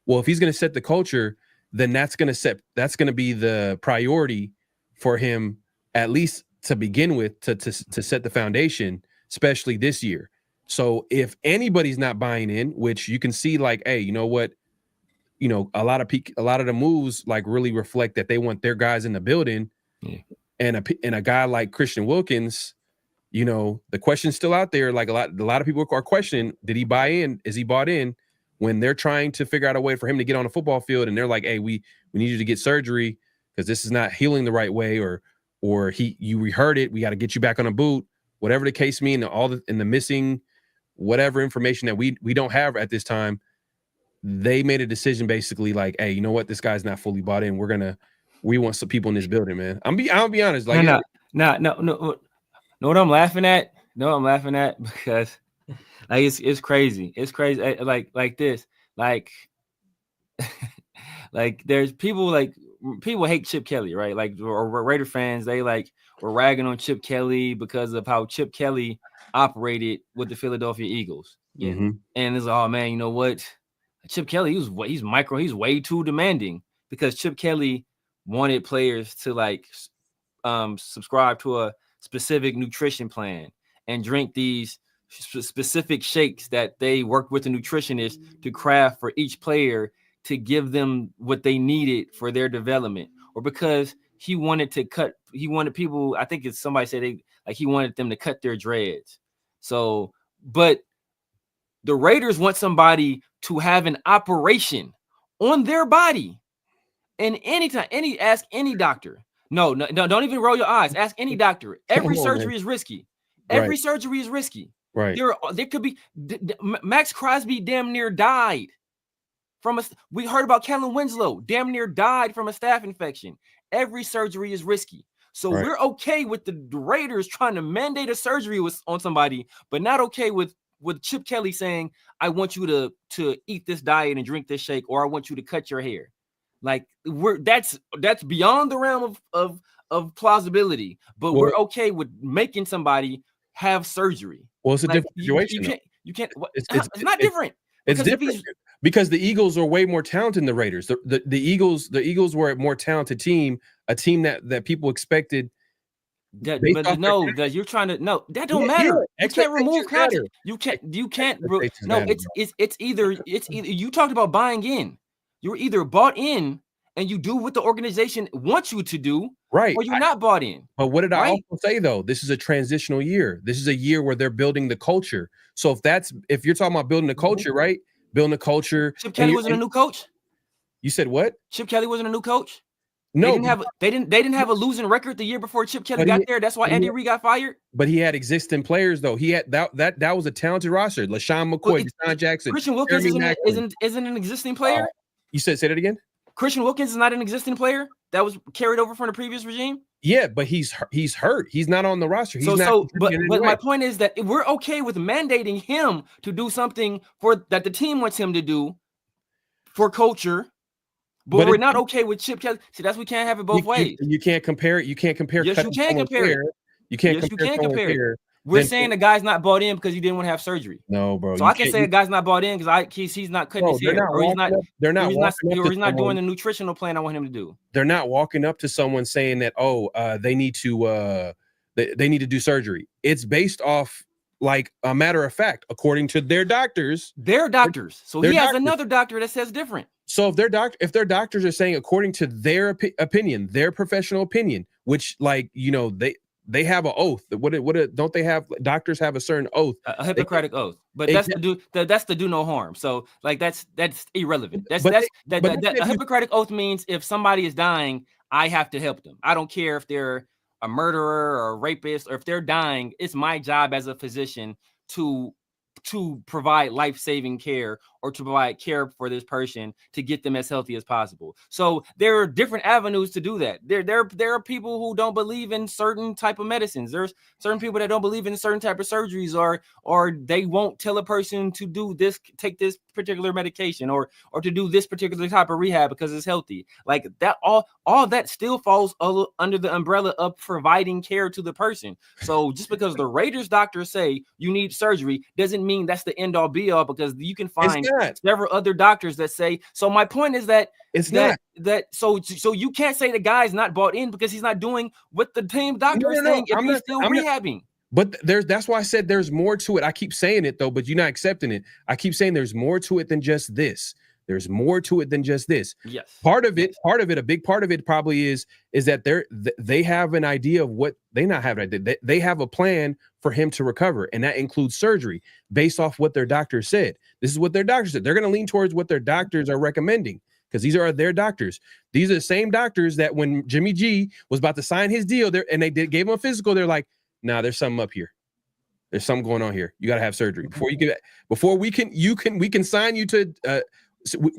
Well, if he's going to set the culture, then that's going to be the priority for him, at least to begin with, to set the foundation, especially this year. So if anybody's not buying in, which you can see, like, hey, you know what? A lot of the moves like really reflect that they want their guys in the building. Yeah. And a guy like Christian Wilkins, the question's still out there. Like a lot of people are questioning, did he buy in? Is he bought in? When they're trying to figure out a way for him to get on a football field, and they're like, hey, we need you to get surgery because this is not healing the right way, or you reheard it. We got to get you back on a boot, whatever the case mean, the missing whatever information that we don't have at this time. They made a decision basically like, hey, you know what? This guy's not fully bought in. We want some people in this building, man. I'll be honest. Like, no. What I'm laughing at? No, I'm laughing at because like it's crazy. It's crazy. Like this. Like like there's people hate Chip Kelly, right? Like, or Raider fans, they like were ragging on Chip Kelly because of how Chip Kelly operated with the Philadelphia Eagles. Yeah. Mm-hmm. And it's oh man, you know what? Chip Kelly, he's way too demanding because Chip Kelly wanted players to like subscribe to a specific nutrition plan and drink these specific shakes that they worked with a nutritionist to craft for each player to give them what they needed for their development, or because he wanted people, I think it's somebody said he wanted them to cut their dreads. So, but the Raiders want somebody to have an operation on their body. And anytime, ask any doctor. No, don't even roll your eyes. Ask any doctor. Every surgery is risky. Every surgery is risky. Right. There could be Max Crosby damn near died from we heard about Kellen Winslow damn near died from a staph infection. Every surgery is risky. So we're okay with the Raiders trying to mandate a surgery on somebody, but not okay with Chip Kelly saying, I want you to eat this diet and drink this shake, or I want you to cut your hair. Like that's beyond the realm of plausibility, but we're okay with making somebody have surgery. Well, it's a different situation. You can't. It's not different. It's different because the Eagles are way more talented than the Raiders. The Eagles were a more talented team, a team that people expected. You're trying to that don't matter. You can't remove content. You can't. No, it's either you talked about buying in. You're either bought in and you do what the organization wants you to do, right? Or you're not bought in. But what did I also say though? This is a transitional year. This is a year where they're building the culture. So if you're talking about building the culture, right? Building the culture. Chip Kelly wasn't a new coach. You said what? Chip Kelly wasn't a new coach. No, they didn't have a losing record the year before Chip Kelly got there. That's why Andy Reid got fired. But he had existing players though. He had that was a talented roster. LaShawn McCoy, Deshaun Jackson, Christian Wilkins isn't an existing player. You said say that again. Christian Wilkins is not an existing player that was carried over from the previous regime. Yeah, but he's hurt. He's not on the roster. But my point is that we're okay with mandating him to do something that the team wants him to do for culture. But we're not okay with Chip Kelly. See, we can't have it both ways. You can't compare it. You can't compare. Yes, you can compare it. You can't compare it. We're saying the guy's not bought in because he didn't want to have surgery. No, bro. So I can say a guy's not bought in because he's not cutting his hair, or he's not doing the nutritional plan I want him to do. They're not walking up to someone saying that they need to do surgery. It's based off like a matter of fact, according to their doctors. So he has another doctor that says different. So if their doctors are saying according to their opinion, their professional opinion, which they have an oath. What don't they have? Doctors have a certain oath, a Hippocratic oath. But that's to do no harm. So like that's irrelevant. A Hippocratic oath means if somebody is dying, I have to help them. I don't care if they're a murderer or a rapist, or if they're dying. It's my job as a physician to provide life-saving care or to provide care for this person to get them as healthy as possible. So there are different avenues to do that. There are people who don't believe in certain type of medicines. There's certain people that don't believe in certain type of surgeries, or they won't tell a person to do this, take this particular medication, or to do this particular type of rehab because it's healthy. Like that, all that still falls under the umbrella of providing care to the person. So just because the Raiders doctors say you need surgery doesn't mean that's the end all be all, because you can find several other doctors that say. So my point is that so you can't say the guy's not bought in because he's not doing what the team doctor is saying if he's still rehabbing. But that's why I said there's more to it. I keep saying it though, but you're not accepting it. I keep saying there's more to it than just this. There's more to it than just this. Yes. Part of it, a big part of it probably is that they have an idea of what they not have. They have a plan for him to recover, and that includes surgery based off what their doctor said. This is what their doctor said. They're going to lean towards what their doctors are recommending, because these are their doctors. These are the same doctors that when Jimmy G was about to sign his deal there and they gave him a physical, they're like, nah, there's something up here. There's something going on here. You got to have surgery before we can sign you to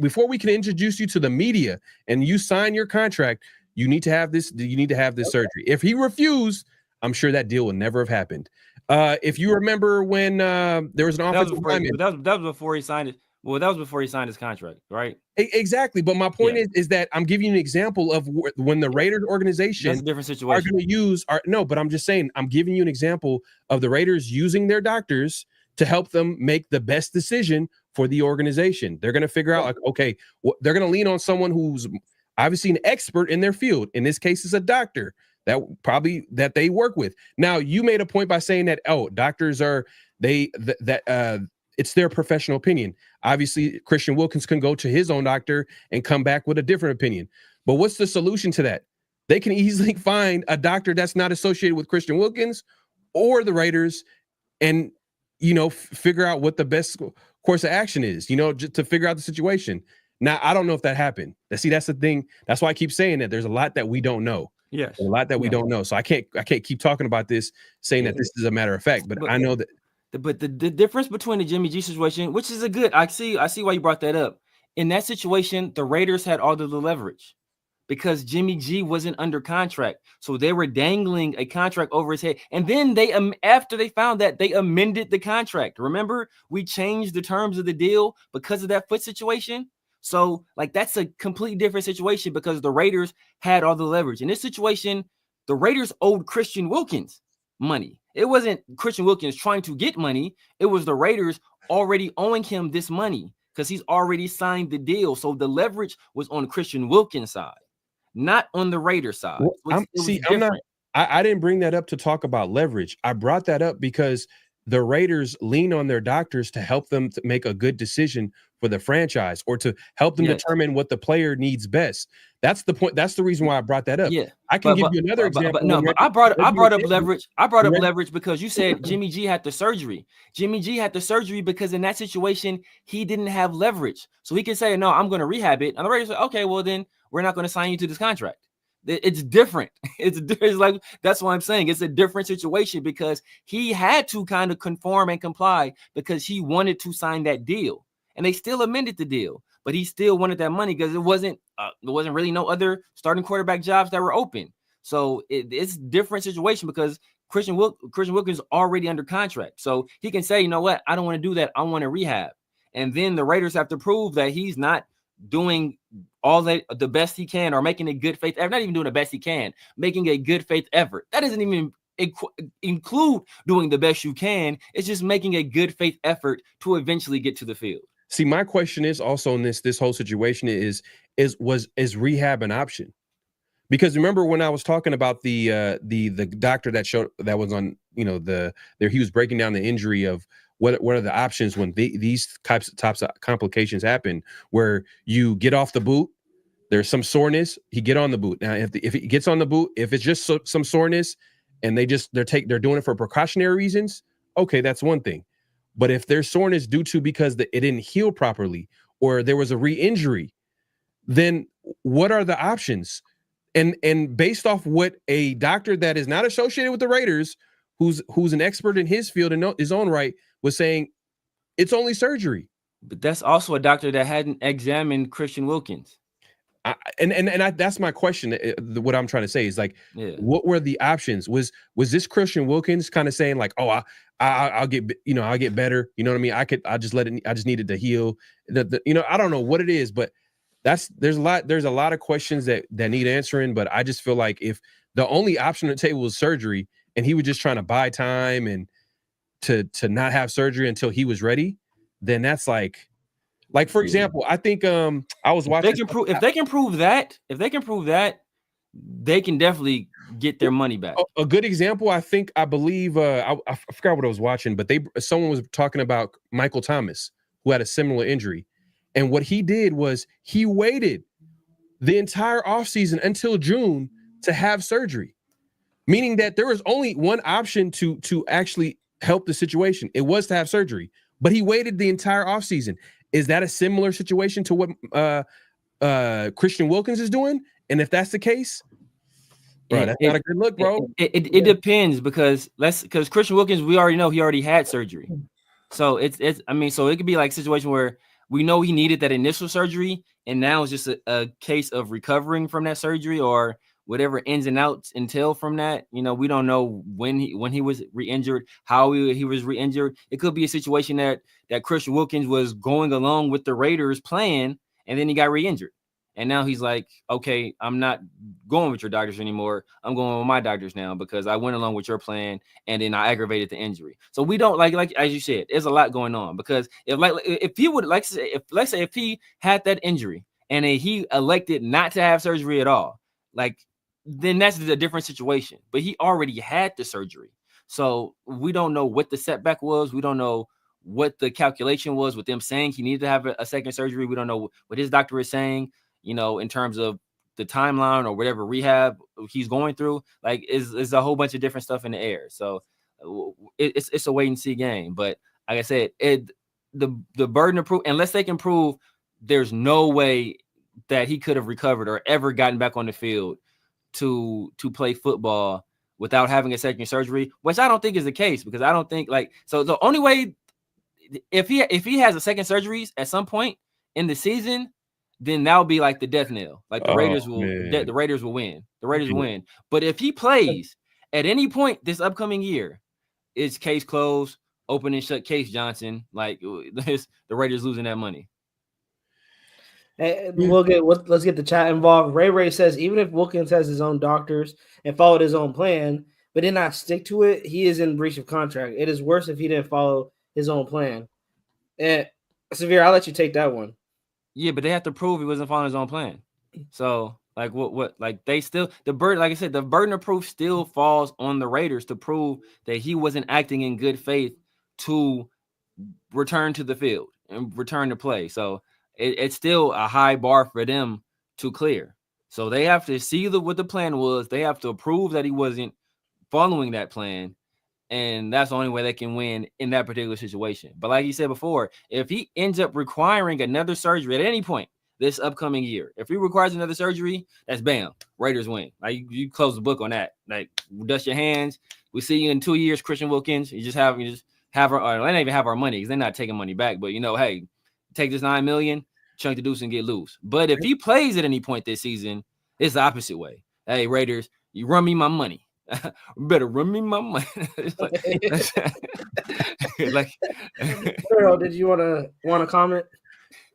before we can introduce you to the media and you sign your contract. You need to have this. You need to have this surgery. If he refused, I'm sure that deal would never have happened. If you remember when there was an offensive lineman, that was before he signed it. Well, that was before he signed his contract, right? Exactly. But my point is that I'm giving you an example of when the Raiders organization That's a different situation. are going to use but I'm just saying, I'm giving you an example of the Raiders using their doctors to help them make the best decision for the organization. They're going to figure out, like, okay, they're going to lean on someone who's obviously an expert in their field. In this case, it's a doctor that they work with. Now, you made a point by saying that, doctors are it's their professional opinion. Obviously, Christian Wilkins can go to his own doctor and come back with a different opinion. But what's the solution to that? They can easily find a doctor that's not associated with Christian Wilkins or the Raiders and, figure out what the best course of action is, just to figure out the situation. Now, I don't know if that happened. See, that's the thing. That's why I keep saying that there's a lot that we don't know. Yes. A lot that we don't know. So I can't keep talking about this, saying that this is a matter of fact, but I know that. But the difference between the Jimmy G situation, which is I see why you brought that up. In that situation, the Raiders had all of the leverage because Jimmy G wasn't under contract. So they were dangling a contract over his head. And then after they found that, they amended the contract. Remember, we changed the terms of the deal because of that foot situation. So that's a completely different situation because the Raiders had all the leverage. In this situation, the Raiders owed Christian Wilkins money. It wasn't Christian Wilkins trying to get money. It was the Raiders already owing him this money because he's already signed the deal. So the leverage was on Christian Wilkins' side, not on the Raiders' side. I didn't bring that up to talk about leverage. I brought that up because the Raiders lean on their doctors to help them to make a good decision for the franchise or to help them determine what the player needs best. That's the point. That's the reason why I brought that up. Yeah, I can give you another example. I brought up leverage. I brought up leverage because you said Jimmy G had the surgery. Jimmy G had the surgery because in that situation, he didn't have leverage. So he can say, no, I'm going to rehab it. And the Raiders say, okay, well, then we're not going to sign you to this contract. It's different. It's like, that's why I'm saying it's a different situation because he had to kind of conform and comply because he wanted to sign that deal. And they still amended the deal, but he still wanted that money because there wasn't really no other starting quarterback jobs that were open. So it's a different situation because Christian Wilkins is already under contract. So he can say, you know what? I don't want to do that. I want to rehab. And then the Raiders have to prove that he's not doing all that the best he can or making a good faith effort, not even doing the best he can, making a good faith effort. That doesn't even include doing the best you can. It's just making a good faith effort to eventually get to the field. See, my question is also in this whole situation is rehab an option? Because remember when I was talking about the doctor that was on, he was breaking down the injury of what are the options when these types of complications happen, where you get off the boot, there's some soreness, he get on the boot. Now, if he gets on the boot, if it's just some soreness and they're doing it for precautionary reasons, okay, that's one thing. But if there's soreness because it didn't heal properly or there was a re-injury, then what are the options? And based off what a doctor that is not associated with the Raiders, who's an expert in his field in his own right, was saying, it's only surgery. But that's also a doctor that hadn't examined Christian Wilkins. That's my question. What I'm trying to say is like, Yeah. what were the options? Was this Christian Wilkins kind of saying like, oh, I'll get, I'll get better. You know what I mean? I just needed to heal. I don't know what it is, but there's a lot of questions that need answering. But I just feel like if the only option on the table was surgery, and he was just trying to buy time and to not have surgery until he was ready, then that's like for example, I think I was watching. If they can prove that, they can definitely get their money back. A good example, I believe I forgot what I was watching, but someone was talking about Michael Thomas, who had a similar injury. And what he did was he waited the entire offseason until June to have surgery, meaning that there was only one option to actually help the situation. It was to have surgery, but he waited the entire offseason. Is that a similar situation to what Christian Wilkins is doing? And if that's the case, bro, that's not a good look, bro. It depends because Christian Wilkins, we already know he already had surgery. So so it could be like a situation where we know he needed that initial surgery, and now it's just a case of recovering from that surgery or whatever ins and outs entail from that. We don't know when he was re-injured, how he was re-injured. It could be a situation that Christian Wilkins was going along with the Raiders plan, and then he got re-injured. And now he's like, okay, I'm not going with your doctors anymore. I'm going with my doctors now because I went along with your plan, and then I aggravated the injury. So we don't like as you said, there's a lot going on because if he would let's say if he had that injury and he elected not to have surgery at all, then that's a different situation. But he already had the surgery. So we don't know what the setback was. We don't know what the calculation was with them saying he needed to have a second surgery. We don't know what his doctor is saying, in terms of the timeline or whatever rehab he's going through. Is a whole bunch of different stuff in the air. So it's a wait and see game. But like I said, the burden of proof, unless they can prove there's no way that he could have recovered or ever gotten back on the field to play football without having a second surgery, which I don't think is the case, because I don't think so the only way, if he has a second surgery at some point in the season, then that'll be like the death knell. The Raiders will win. The Raiders will win. But if he plays at any point this upcoming year, it's case closed, open and shut case, Johnson. The Raiders losing that money. Hey, let's get the chat involved. Ray says even if Wilkins has his own doctors and followed his own plan, but did not stick to it, he is in breach of contract. It is worse if he didn't follow his own plan. And Severe, I'll let you take that one. Yeah, but they have to prove he wasn't following his own plan. So they still, the burden, like I said, the burden of proof still falls on the Raiders to prove that he wasn't acting in good faith to return to the field and return to play. So it's still a high bar for them to clear. So they have to see what the plan was. They have to prove that he wasn't following that plan. And that's the only way they can win in that particular situation. But like you said before, if he ends up requiring another surgery at any point this upcoming year, if he requires another surgery, that's bam, Raiders win. You close the book on that. Dust your hands. We see you in 2 years, Christian Wilkins. You just have our, or they don't even have our money because they're not taking money back. But hey, take this $9 million, chunk the deuce and get loose. But if he plays at any point this season, it's the opposite way. Hey, Raiders, you run me my money. Better run me my money. Did you want to comment?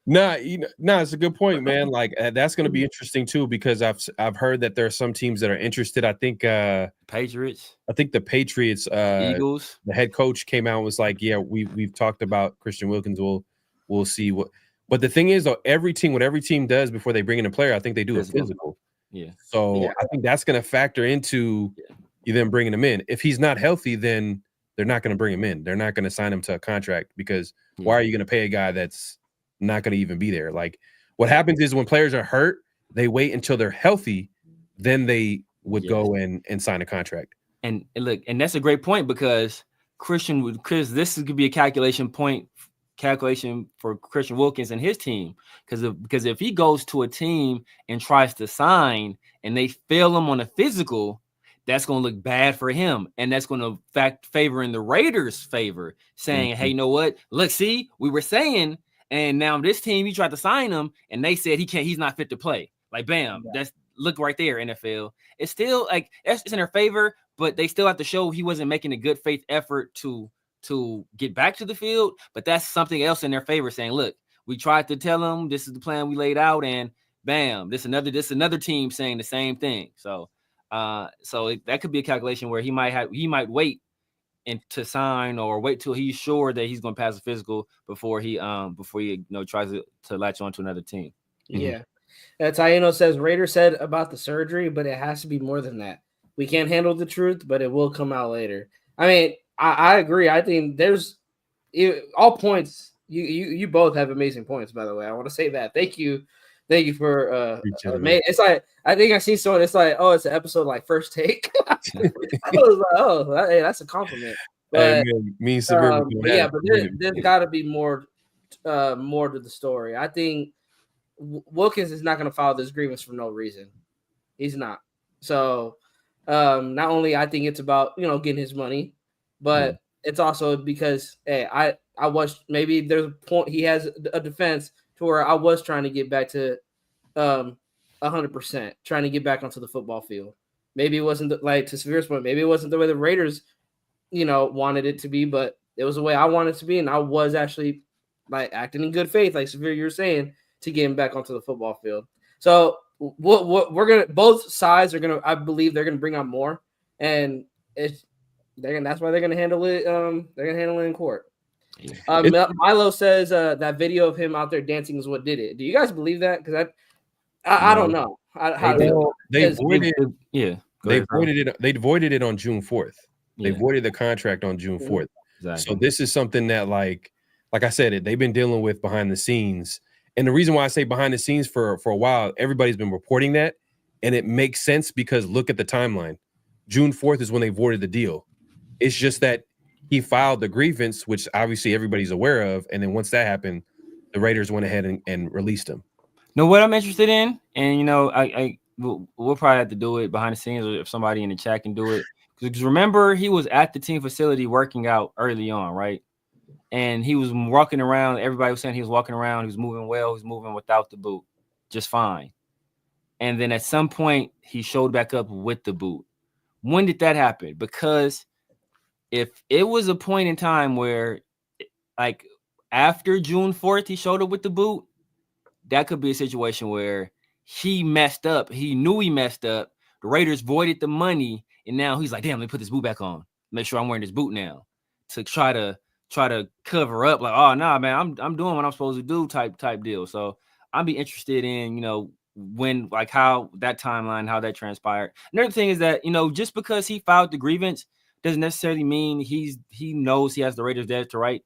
Nah, it's a good point, man. That's going to be interesting too, because I've heard that there are some teams that are interested. I think Patriots. I think the Patriots, Eagles. The head coach came out and was like, "Yeah, we've talked about Christian Wilkins. We'll see what." But the thing is, though, what every team does before they bring in a player, I think they do a physical. Yeah. So I think that's going to factor into them bringing him in. If he's not healthy, then they're not going to bring him in. They're not going to sign him to a contract, because why are you going to pay a guy that's not going to even be there? What happens is when players are hurt, they wait until they're healthy, then they would go and sign a contract. And look, and that's a great point, because this could be a calculation for Christian Wilkins and his team, because if he goes to a team and tries to sign and they fail him on a physical, that's going to look bad for him, and that's going to favor in the Raiders' favor, saying, "Hey, you know what? Look, see, we were saying." And now this team, he tried to sign him, and they said he's not fit to play. Like, bam, that's look right there, NFL. It's still like it's in their favor, but they still have to show he wasn't making a good faith effort to get back to the field. But that's something else in their favor, saying, look, we tried to tell them this is the plan we laid out, and bam, this another team saying the same thing. So that could be a calculation where he might wait and to sign or wait till he's sure that he's going to pass the physical before he tries to latch on to another team. Yeah. Taino says Raider said about the surgery, but it has to be more than that. We can't handle the truth, but it will come out later. I mean, I agree. I think there's all points. You both have amazing points, by the way. I want to say that. Thank you for it's like I think I see someone. It's like, oh, it's an episode like First Take. I was like, oh, hey, that's a compliment. But, there's got to be more to the story. I think Wilkins is not going to file this grievance for no reason. He's not. So not only I think it's about getting his money, but it's also because I was maybe there's a point he has a defense to where I was trying to get back to 100%, trying to get back onto the football field. Maybe it wasn't like to Severe's point. Maybe it wasn't the way the Raiders, wanted it to be, but it was the way I wanted it to be, and I was actually like acting in good faith, like Severe, you were saying, to get him back onto the football field. So what we're gonna both sides are gonna, I believe they're gonna bring out more, and that's why they're gonna handle it. They're gonna handle it in court. Milo says that video of him out there dancing is what did it. Do you guys believe that? Because I don't know. They voided it on June 4th. They voided the contract on June 4th. Exactly. So this is something that, like I said, they've been dealing with behind the scenes. And the reason why I say behind the scenes for a while, everybody's been reporting that, and it makes sense because look at the timeline. June 4th is when they voided the deal. It's just that he filed the grievance, which obviously everybody's aware of, and then once that happened, the Raiders went ahead and released him. No, what I'm interested in, and we'll probably have to do it behind the scenes, or if somebody in the chat can do it. Because remember, he was at the team facility working out early on, right? And he was walking around. Everybody was saying he was walking around. He was moving well. He was moving without the boot, just fine. And then at some point, he showed back up with the boot. When did that happen? Because if it was a point in time where, like, after June 4th, he showed up with the boot, that could be a situation where he messed up. He knew he messed up. The Raiders voided the money, and now he's like, damn, let me put this boot back on. Make sure I'm wearing this boot now to try to cover up, like, oh, nah, man, I'm doing what I'm supposed to do type deal. So I'd be interested in, when, like, how that timeline, how that transpired. Another thing is that, just because he filed the grievance doesn't necessarily mean he knows he has the Raiders dead to right.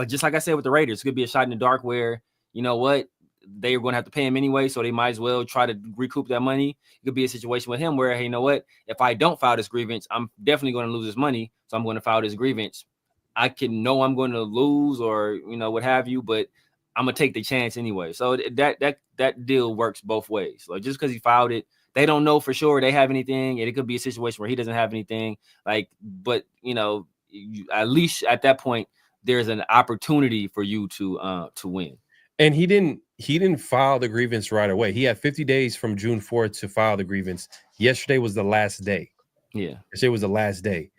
Just like I said with the Raiders, it could be a shot in the dark where, you know what, they are going to have to pay him anyway, so they might as well try to recoup that money. It could be a situation with him where, hey, you know what, if I don't file this grievance, I'm definitely going to lose this money, so I'm going to file this grievance. I can know I'm going to lose or, what have you, but I'm going to take the chance anyway. So that deal works both ways. Like, just because he filed it, they don't know for sure they have anything, and it could be a situation where he doesn't have anything. But at least at that point, there's an opportunity for you to win. And he didn't file the grievance right away. He had 50 days from June 4th to file the grievance. Yesterday was the last day. Yeah, yesterday was the last day.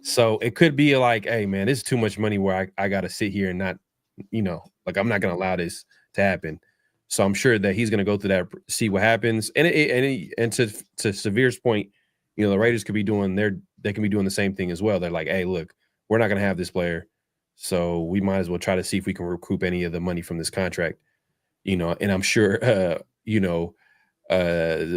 So it could be like, hey, man, this is too much money where I got to sit here and not, I'm not going to allow this to happen. So I'm sure that he's going to go through that, see what happens. And to Severe's point, the Raiders could be doing they can be doing the same thing as well. They're like, hey, look, we're not going to have this player, so we might as well try to see if we can recoup any of the money from this contract. And I'm sure,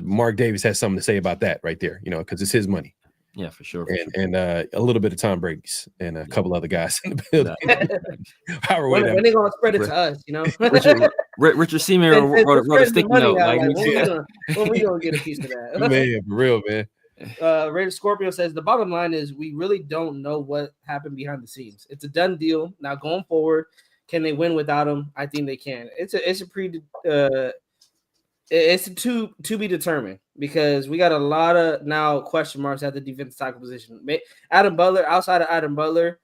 Mark Davis has something to say about that right there, because it's his money. Yeah, for sure. And a little bit of Tom Brady's and a couple other guys in the building. When are they going to spread it to us, Richard Seaman wrote a sticky note. When we going to get a piece of that? Man, for real, man. Raider Scorpio says, the bottom line is we really don't know what happened behind the scenes. It's a done deal. Now going forward, can they win without him? I think they can. It's to be determined, because we got a lot of now question marks at the defensive tackle position. Adam Butler, outside of Adam Butler,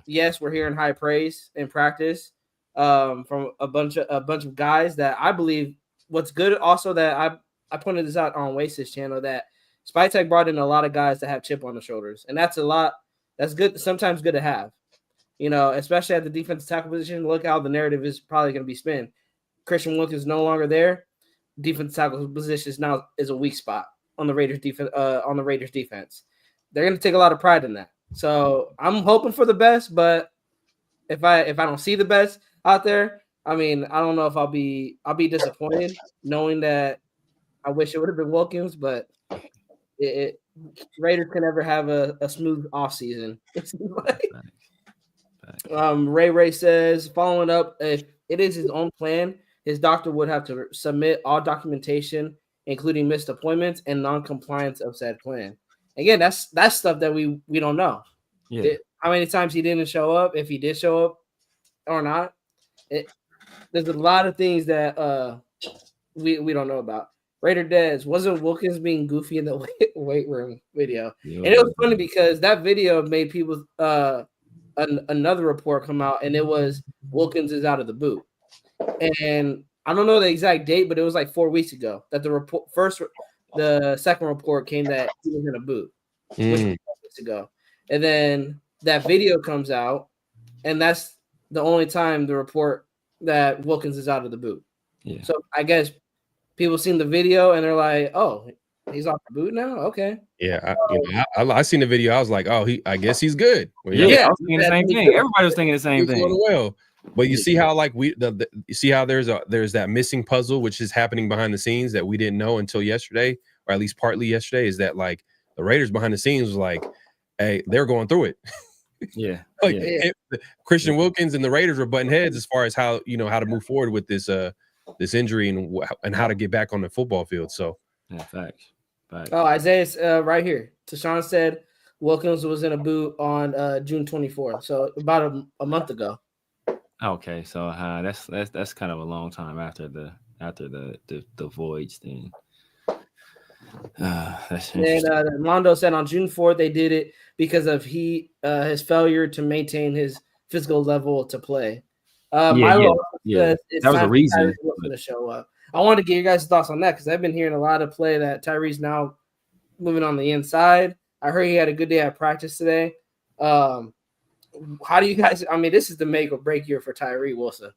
yes, we're hearing high praise in practice, from a bunch of guys that I believe. What's good also that I pointed this out on Waste's channel that Spytech brought in a lot of guys that have chip on the shoulders, and that's a lot. That's good. Sometimes good to have, especially at the defensive tackle position. Look how the narrative is probably going to be spin. Christian Wilkins is no longer there. Defensive tackle position now is a weak spot on the Raiders defense. They're going to take a lot of pride in that. So I'm hoping for the best, but if I don't see the best out there, I mean, I don't know if I'll be disappointed knowing that I wish it would have been Wilkins, but Raiders can never have a smooth offseason. Ray says, following up, if it is his own plan, his doctor would have to submit all documentation, including missed appointments and non-compliance of said plan. Again, that's stuff that we don't know. Yeah. How many times he didn't show up, if he did show up or not. There's a lot of things that we don't know about. Raider Dez, wasn't Wilkins being goofy in the weight room video? Yeah. And it was funny because that video made people another report come out, and it was Wilkins is out of the boot. And I don't know the exact date, but it was like 4 weeks ago that the second report came that he was in a boot, which was 4 weeks ago. And then that video comes out, and that's the only time the report that Wilkins is out of the boot. Yeah. So I guess people seen the video and they're like, "Oh, he's off the boot now." Okay. Yeah, I seen the video. I was like, "Oh, I guess he's good." Well, yeah, I was thinking the same thing. Everybody was thinking the same thing. Well, but you see how like you see how there's that missing puzzle which is happening behind the scenes that we didn't know until yesterday, or at least partly yesterday. Is that like the Raiders behind the scenes was like, "Hey, they're going through it." Yeah. Christian Wilkins and the Raiders were butting heads as far as how to move forward with this injury and how to get back on the football field. So yeah, facts. Oh, Isaiah's right here. Tashawn said Wilkins was in a boot on June 24th, so about a month ago. Okay, so that's kind of a long time after the voyage thing. And Mondo said on June 4th they did it because of his failure to maintain his physical level to play. That was a reason to show up. I wanted to get your guys' thoughts on that because I've been hearing a lot of play that Tyree's now moving on the inside. I heard he had a good day at practice today. How do you guys? I mean, this is the make or break year for Tyree Wilson.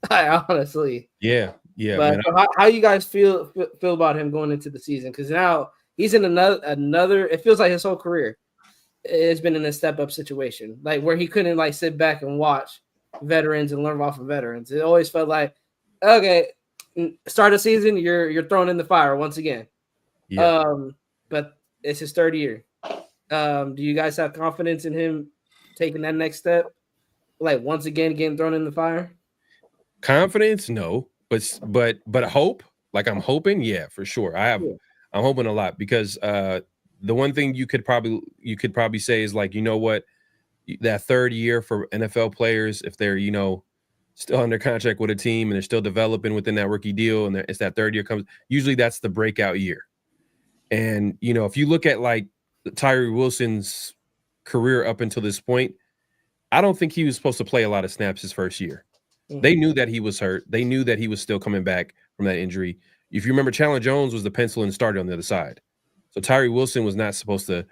Honestly, yeah. But how you guys feel about him going into the season? Because now he's in another. It feels like his whole career has been in a step up situation, like where he couldn't like sit back and watch veterans and learn off of veterans. It always felt like, okay, start of season, you're thrown in the fire once again. Yeah. But it's his third year. Do you guys have confidence in him taking that next step? Like once again getting thrown in the fire? Confidence, no. But hope, like I'm hoping, yeah, for sure. I'm hoping a lot because the one thing you could probably say is like, you know what, that third year for NFL players, if they're still under contract with a team and they're still developing within that rookie deal, and it's that third year comes, usually that's the breakout year. And if you look at like Tyree Wilson's career up until this point, I don't think he was supposed to play a lot of snaps his first year. They knew that he was hurt. They knew that he was still coming back from that injury. If you remember, Chandler Jones was the pencil and starter on the other side. So Tyree Wilson was not supposed to.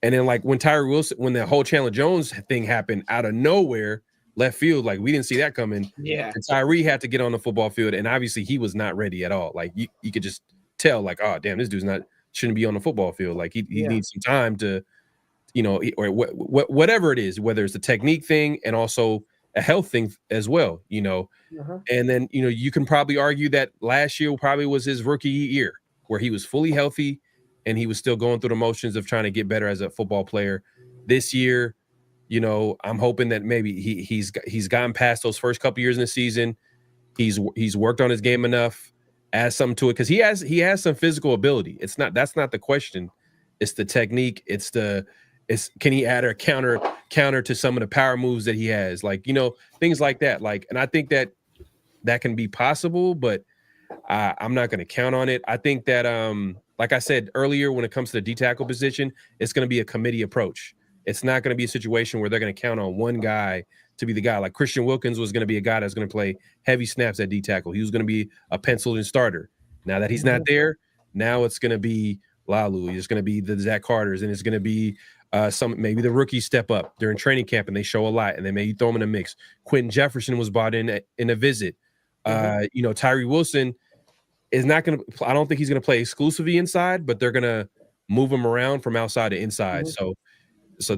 And then like when the whole Chandler Jones thing happened out of nowhere, left field, like we didn't see that coming. Yeah. And Tyree had to get on the football field. And obviously he was not ready at all. Like you could just tell like, oh, damn, this dude's shouldn't be on the football field. Like he needs some time to, or whatever it is, whether it's a technique thing and also a health thing as well, and then, you can probably argue that last year probably was his rookie year where he was fully healthy and he was still going through the motions of trying to get better as a football player. This year, I'm hoping that maybe he's gotten past those first couple years in the season. He's worked on his game enough, add something to it. Cause he has some physical ability. That's not the question. It's the technique. Can he add a counter to some of the power moves that he has? Like, things like that. Like, and I think that can be possible, but I'm not going to count on it. I think that, like I said earlier, when it comes to the D-tackle position, it's going to be a committee approach. It's not going to be a situation where they're going to count on one guy to be the guy. Like Christian Wilkins was going to be a guy that's going to play heavy snaps at D tackle. He was going to be a penciled in starter. Now that he's not there, now it's going to be Lalu. It's going to be the Zach Carters, and it's going to be maybe the rookies step up during training camp and they show a lot, and they maybe throw them in a mix. Quentin Jefferson was brought in a visit. Tyree Wilson is not going to. I don't think he's going to play exclusively inside, but they're going to move him around from outside to inside. So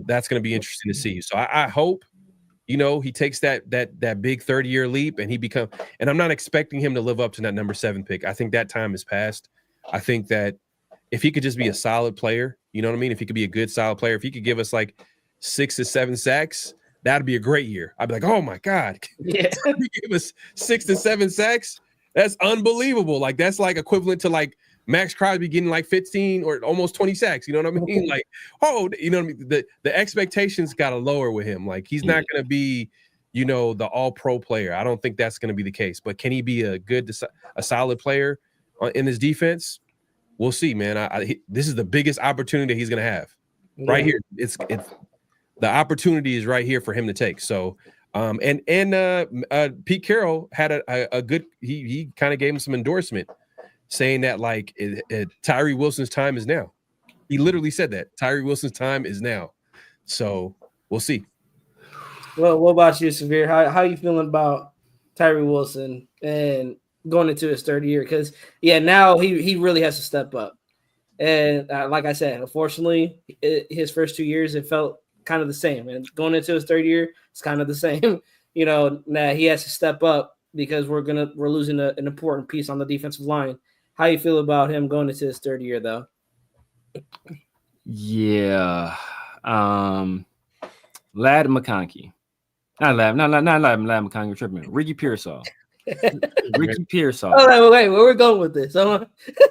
that's going to be interesting to see. So I hope he takes that big third-year leap and he become. And I'm not expecting him to live up to that number 7 pick. I think that time has passed. I think that if he could just be a solid player, you know what I mean? If he could be a good solid player, if he could give us like 6 to 7 sacks, that'd be a great year. I'd be like, oh my God, yeah, he give us 6 to 7 sacks. That's unbelievable. Like that's like equivalent to like Max Crosby getting like 15 or almost 20 sacks. You know what I mean? Like, you know what I mean? The expectations got to lower with him. Like he's not going to be, the all-pro player. I don't think that's going to be the case. But can he be a solid player in his defense? We'll see, man. This is the biggest opportunity he's going to have right here. It's the opportunity is right here for him to take. So, Pete Carroll had a good. He kind of gave him some endorsement, saying that like Tyree Wilson's time is now. He literally said that Tyree Wilson's time is now. So we'll see. Well, what about you, Severe? How you feeling about Tyree Wilson and going into his third year? Because now he really has to step up. And like I said, unfortunately, his first 2 years it felt kind of the same. And going into his third year, it's kind of the same. Now he has to step up because we're losing an important piece on the defensive line. How you feel about him going into his third year, though? Yeah, Lad McConkey. Not Lad McConkey. Tripping. Ricky Pearsall. Ricky Pearsall. Oh, wait, where we're going with this?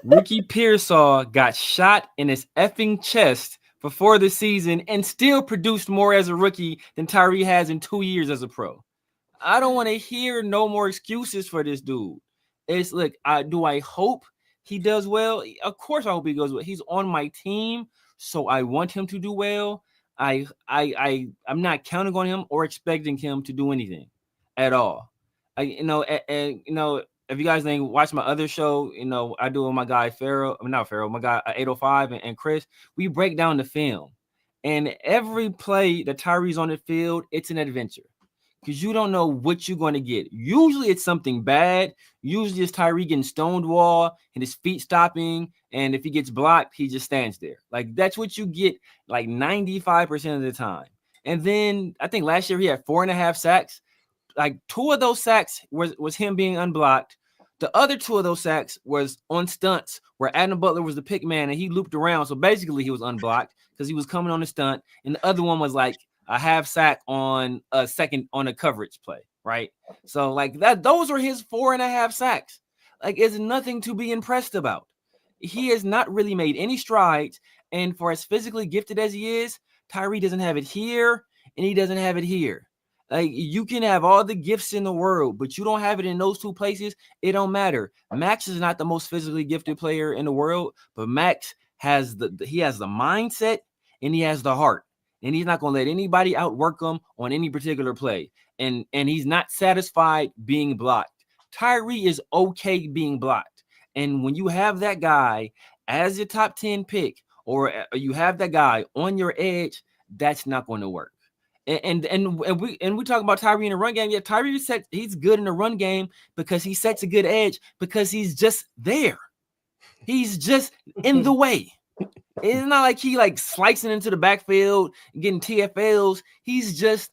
Ricky Pearsall got shot in his effing chest before the season and still produced more as a rookie than Tyree has in 2 years as a pro. I don't want to hear no more excuses for this dude. It's like, do I hope he does well? Of course I hope he goes well. He's on my team, so I want him to do well. I'm not counting on him or expecting him to do anything at all. If you guys didn't watch my other show, I do with my guy my guy 805 and Chris, we break down the film. And every play that Tyree's on the field, it's an adventure. Because you don't know what you're going to get. Usually it's something bad. Usually it's Tyree getting stonewalled and his feet stopping. And if he gets blocked, he just stands there. Like that's what you get like 95% of the time. And then I think last year he had 4.5 sacks. Like 2 of those sacks was him being unblocked. The other 2 of those sacks was on stunts where Adam Butler was the pick man and he looped around. So basically he was unblocked because he was coming on the stunt. And the other one was like a half sack on a coverage play, right? So like that, those are his 4.5 sacks. Like it's nothing to be impressed about. He has not really made any strides. And for as physically gifted as he is, Tyree doesn't have it here and he doesn't have it here. Like you can have all the gifts in the world, but you don't have it in those 2 places. It don't matter. Max is not the most physically gifted player in the world, but Max has the mindset and he has the heart. And he's not going to let anybody outwork him on any particular play. And he's not satisfied being blocked. Tyree is okay being blocked. And when you have that guy as your top 10 pick, or you have that guy on your edge, that's not going to work. And we talk about Tyree in the run game. Yeah, Tyree he's good in the run game because he sets a good edge because he's just there. He's just in the way. It's not like he like slicing into the backfield and getting TFLs. He's just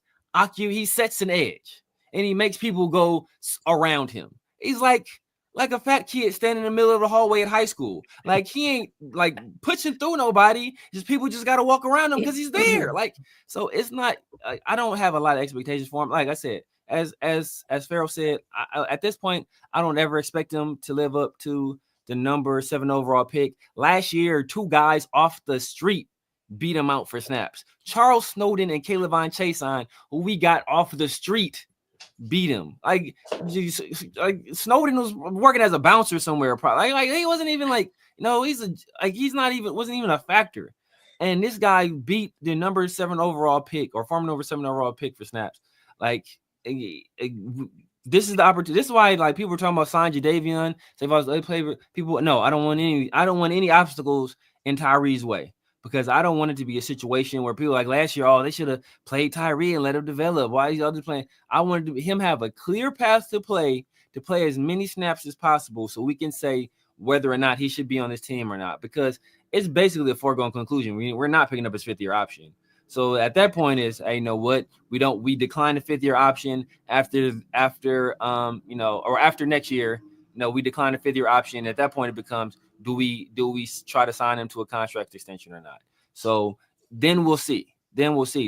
he sets an edge and he makes people go around him. He's like a fat kid standing in the middle of the hallway at high school. Like he ain't like pushing through nobody. Just people just got to walk around him because he's there. Like, so it's not, I don't have a lot of expectations for him. Like I said, as Pharaoh said, at this point, I don't ever expect him to live up to the number 7 overall pick. Last year, 2 guys off the street beat him out for snaps. Charles Snowden and Caleb Chason, who we got off the street, beat him. Like Snowden was working as a bouncer somewhere. Probably like he wasn't even like wasn't even a factor. And this guy beat the number 7 overall pick or former number 7 overall pick for snaps. Like, this is the opportunity. This is why, like, people were talking about sign Jadeveon. Say if I was play people, no, I don't want any obstacles in Tyree's way, because I don't want it to be a situation where people like last year, they should have played Tyree and let him develop. Why are these others playing? I wanted him have a clear path to play as many snaps as possible, so we can say whether or not he should be on this team or not, because it's basically a foregone conclusion. We're not picking up his 5th-year option. So at that point is, hey, you know what? We decline the 5th-year option after next year. We decline the 5th-year option. At that point, it becomes, do we try to sign him to a contract extension or not? So then we'll see.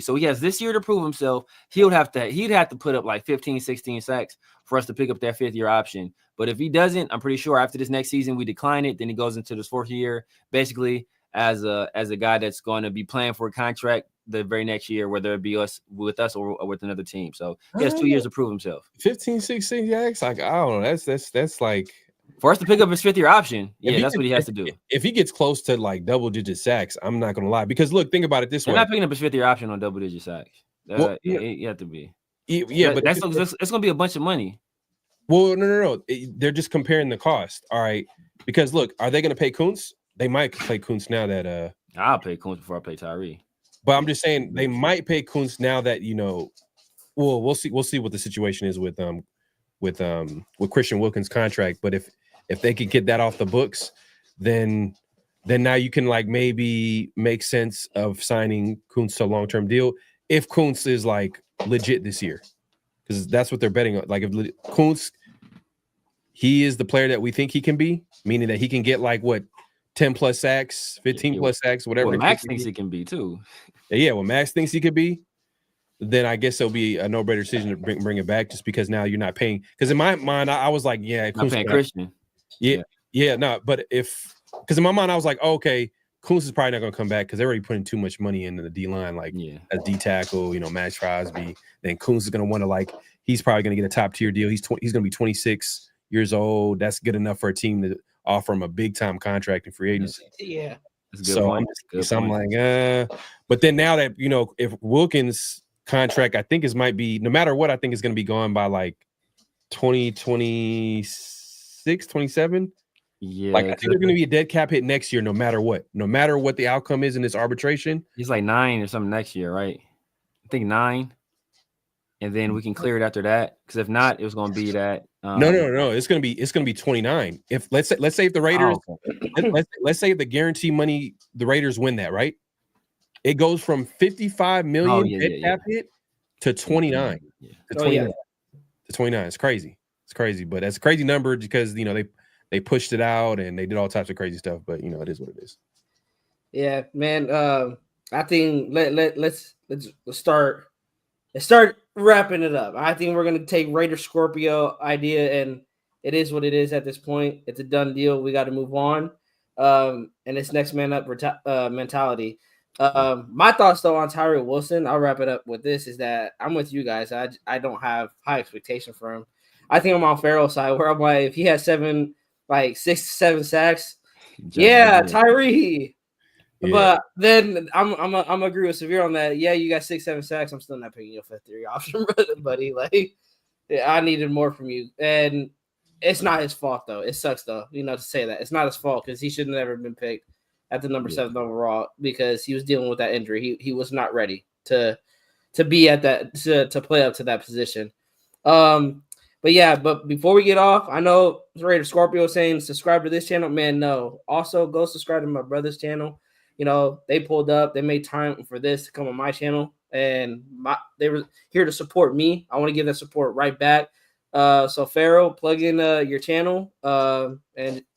So he has this year to prove himself. He'd have to put up like 15, 16 sacks for us to pick up that 5th-year option. But if he doesn't, I'm pretty sure after this next season we decline it. Then he goes into this 4th year, basically as a guy that's going to be playing for a contract the very next year, whether it be with us or with another team. So he has 2 years to prove himself. 15, 16 sacks, like, I don't know. That's like, for us to pick up his 5th-year option. Yeah, that's what he has to do. If he gets close to like double-digit sacks, I'm not gonna lie. Because look, think about it this way: they're not picking up his 5th-year option on double-digit sacks. You have to be. Yeah, but it's gonna be a bunch of money. Well, no. They're just comparing the cost. All right, because look, are they gonna pay Kuntz? They might pay Kuntz now that I'll pay Kuntz before I pay Tyree. But I'm just saying they might pay Kuntz now that Well, we'll see what the situation is with Christian Wilkins' contract. But if they can get that off the books, then now you can like maybe make sense of signing Kuntz to a long-term deal if Kuntz is like legit this year, because that's what they're betting on. Like if Kuntz, he is the player that we think he can be, meaning that he can get like what 10 plus sacks, 15 plus sacks, whatever. Well, Max thinks he can be too. Yeah, well, Max thinks he could be. Then I guess it'll be a no-brainer decision to bring it back, just because now you're not paying. Because in my mind, I was like, yeah, not paying Christian. Yeah, no. But because in my mind, I was like, okay, Kuntz is probably not going to come back because they're already putting too much money into the D line, like a D tackle, Max Crosby. Then Kuntz is going to want to he's probably going to get a top tier deal. He's going to be 26 years old. That's good enough for a team to offer him a big time contract in free agency. Yeah. So I'm like, but then now that if Wilkins' contract, I think might be, no matter what, I think it's going to be gone by like 2026, 27. Yeah, like I think there's going to be a dead cap hit next year, no matter what the outcome is in this arbitration. He's like 9 or something next year, right? I think 9, and then we can clear it after that. Because if not, it was going to be that. No. It's going to be 29. If let's say if the Raiders, let's say the guarantee money, the Raiders win that, right? It goes from 55 million dead cap hit to 29. To 29. To 29. It's crazy. But that's a crazy number because they pushed it out and they did all types of crazy stuff. But it is what it is. Yeah, man. I think let's start wrapping it up. I think we're gonna take Raider Scorpio idea, and it is what it is at this point. It's a done deal. We got to move on. And it's next man up mentality. My thoughts though on Tyree Wilson, I'll wrap it up with this, is that I'm with you guys. I don't have high expectation for him. I think I'm on Farrell's side, where I'm like, if he has 6 to 7 sacks, Tyree. Yeah. But then I'm agree with Severe on that. Yeah, you got 6, 7 sacks. I'm still not picking your 5th-year option, buddy. I needed more from you, and it's not his fault though. It sucks though, to say that it's not his fault, because he should have never been picked at the number 7 overall, because he was dealing with that injury. He was not ready to be at that to play up to that position. But before we get off, I know Raider Scorpio saying subscribe to this channel. Man, no. Also, go subscribe to my brother's channel. They pulled up. They made time for this to come on my channel, and they were here to support me. I want to give that support right back. So, Farrell, plug in your channel and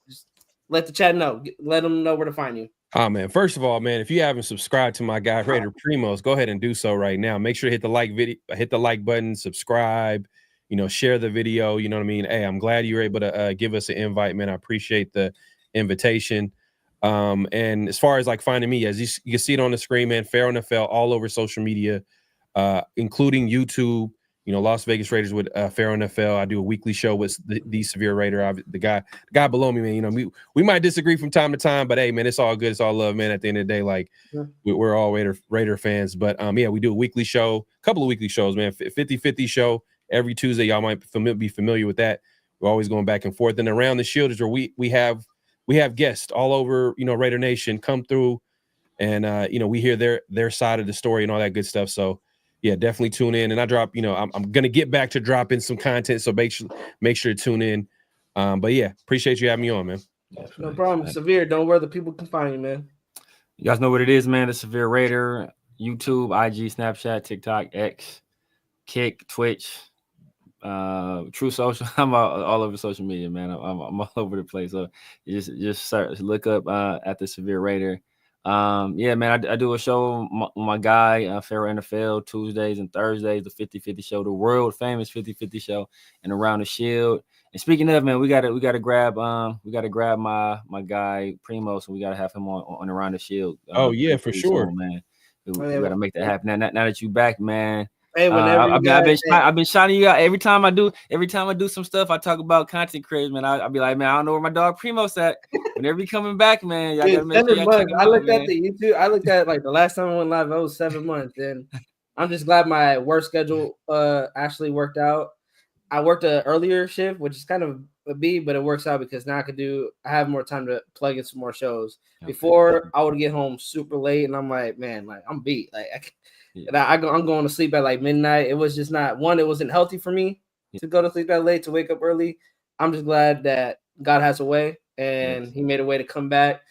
just let the chat know. Let them know where to find you. Oh, man. First of all, man, if you haven't subscribed to my guy, Raider Primos, go ahead and do so right now. Make sure to hit the like button, subscribe. Share the video. You know what I mean? Hey, I'm glad you were able to give us an invite, man. I appreciate the invitation. And as far as finding me, as you can see it on the screen, man, Farrell NFL all over social media, including YouTube. Las Vegas Raiders with Fair NFL. I do a weekly show with the Severe Raider. The guy below me, man. We might disagree from time to time, but hey, man, it's all good. It's all love, man. At the end of the day, like we're all Raider fans. But we do a weekly show, a couple of weekly shows, man. 50-50 show every Tuesday. Y'all might be familiar with that. We're always going back and forth. And Around the Shield is where we have guests all over, Raider Nation come through, and we hear their side of the story and all that good stuff. So yeah, definitely tune in. And I drop, I'm gonna get back to dropping some content, so make sure to tune in. But yeah, appreciate you having me on, man. No problem. Severe, don't worry, the people can find you, man. You guys know what it is, man. The Severe Raider, YouTube, IG, Snapchat, TikTok, X, Kick, Twitch, True Social. I'm all over social media, man. I'm all over the place. So you just look up at the Severe Raider. Yeah, man, I do a show with my guy, Fair NFL, Tuesdays and Thursdays, the 50-50 show, the world famous 50-50 show, and Around the Shield. And speaking of, man, we gotta grab my guy Primo, so we gotta have him on Around the Shield. Oh yeah, for sure, soon, man. We gotta make that happen. Now that you back, man. Hey, whenever I've been shouting you out every time I do some stuff. I talk about content creators, man. I'll be like, man, I don't know where my dog Primo's at. Whenever he coming back, man, y'all gotta make sure y'all check him out, at the YouTube. I looked at like the last time I went live, that was 7 months, and I'm just glad my work schedule actually worked out. I worked an earlier shift, which is kind of a B, but it works out because now I have more time to plug in some more shows. Okay. Before I would get home super late, and I'm like, man, like I'm beat, like. I'm going to sleep at like midnight. It was just not one. It wasn't healthy for me to go to sleep that late, to wake up early. I'm just glad that God has a way, and He made a way to come back,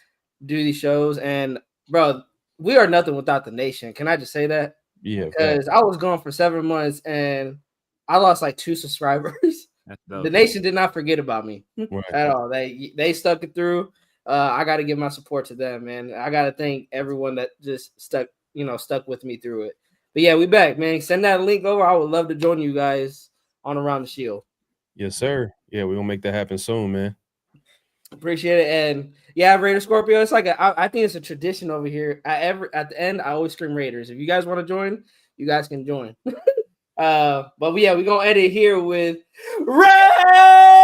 do these shows. And bro, we are nothing without the nation. Can I just say that? Yeah. Because I was gone for 7 months and I lost like 2 subscribers. The nation did not forget about me at all. They stuck it through. I got to give my support to them, man. I got to thank everyone that just stuck with me through it. But yeah, we back, man. Send that link over. I would love to join you guys on Around the Shield. Yes, sir. Yeah, we're gonna make that happen soon, man. Appreciate it. And yeah, Raider Scorpio. It's like I think it's a tradition over here. At the end, I always scream Raiders. If you guys want to join, you guys can join. But yeah, we're gonna edit here with Raiders.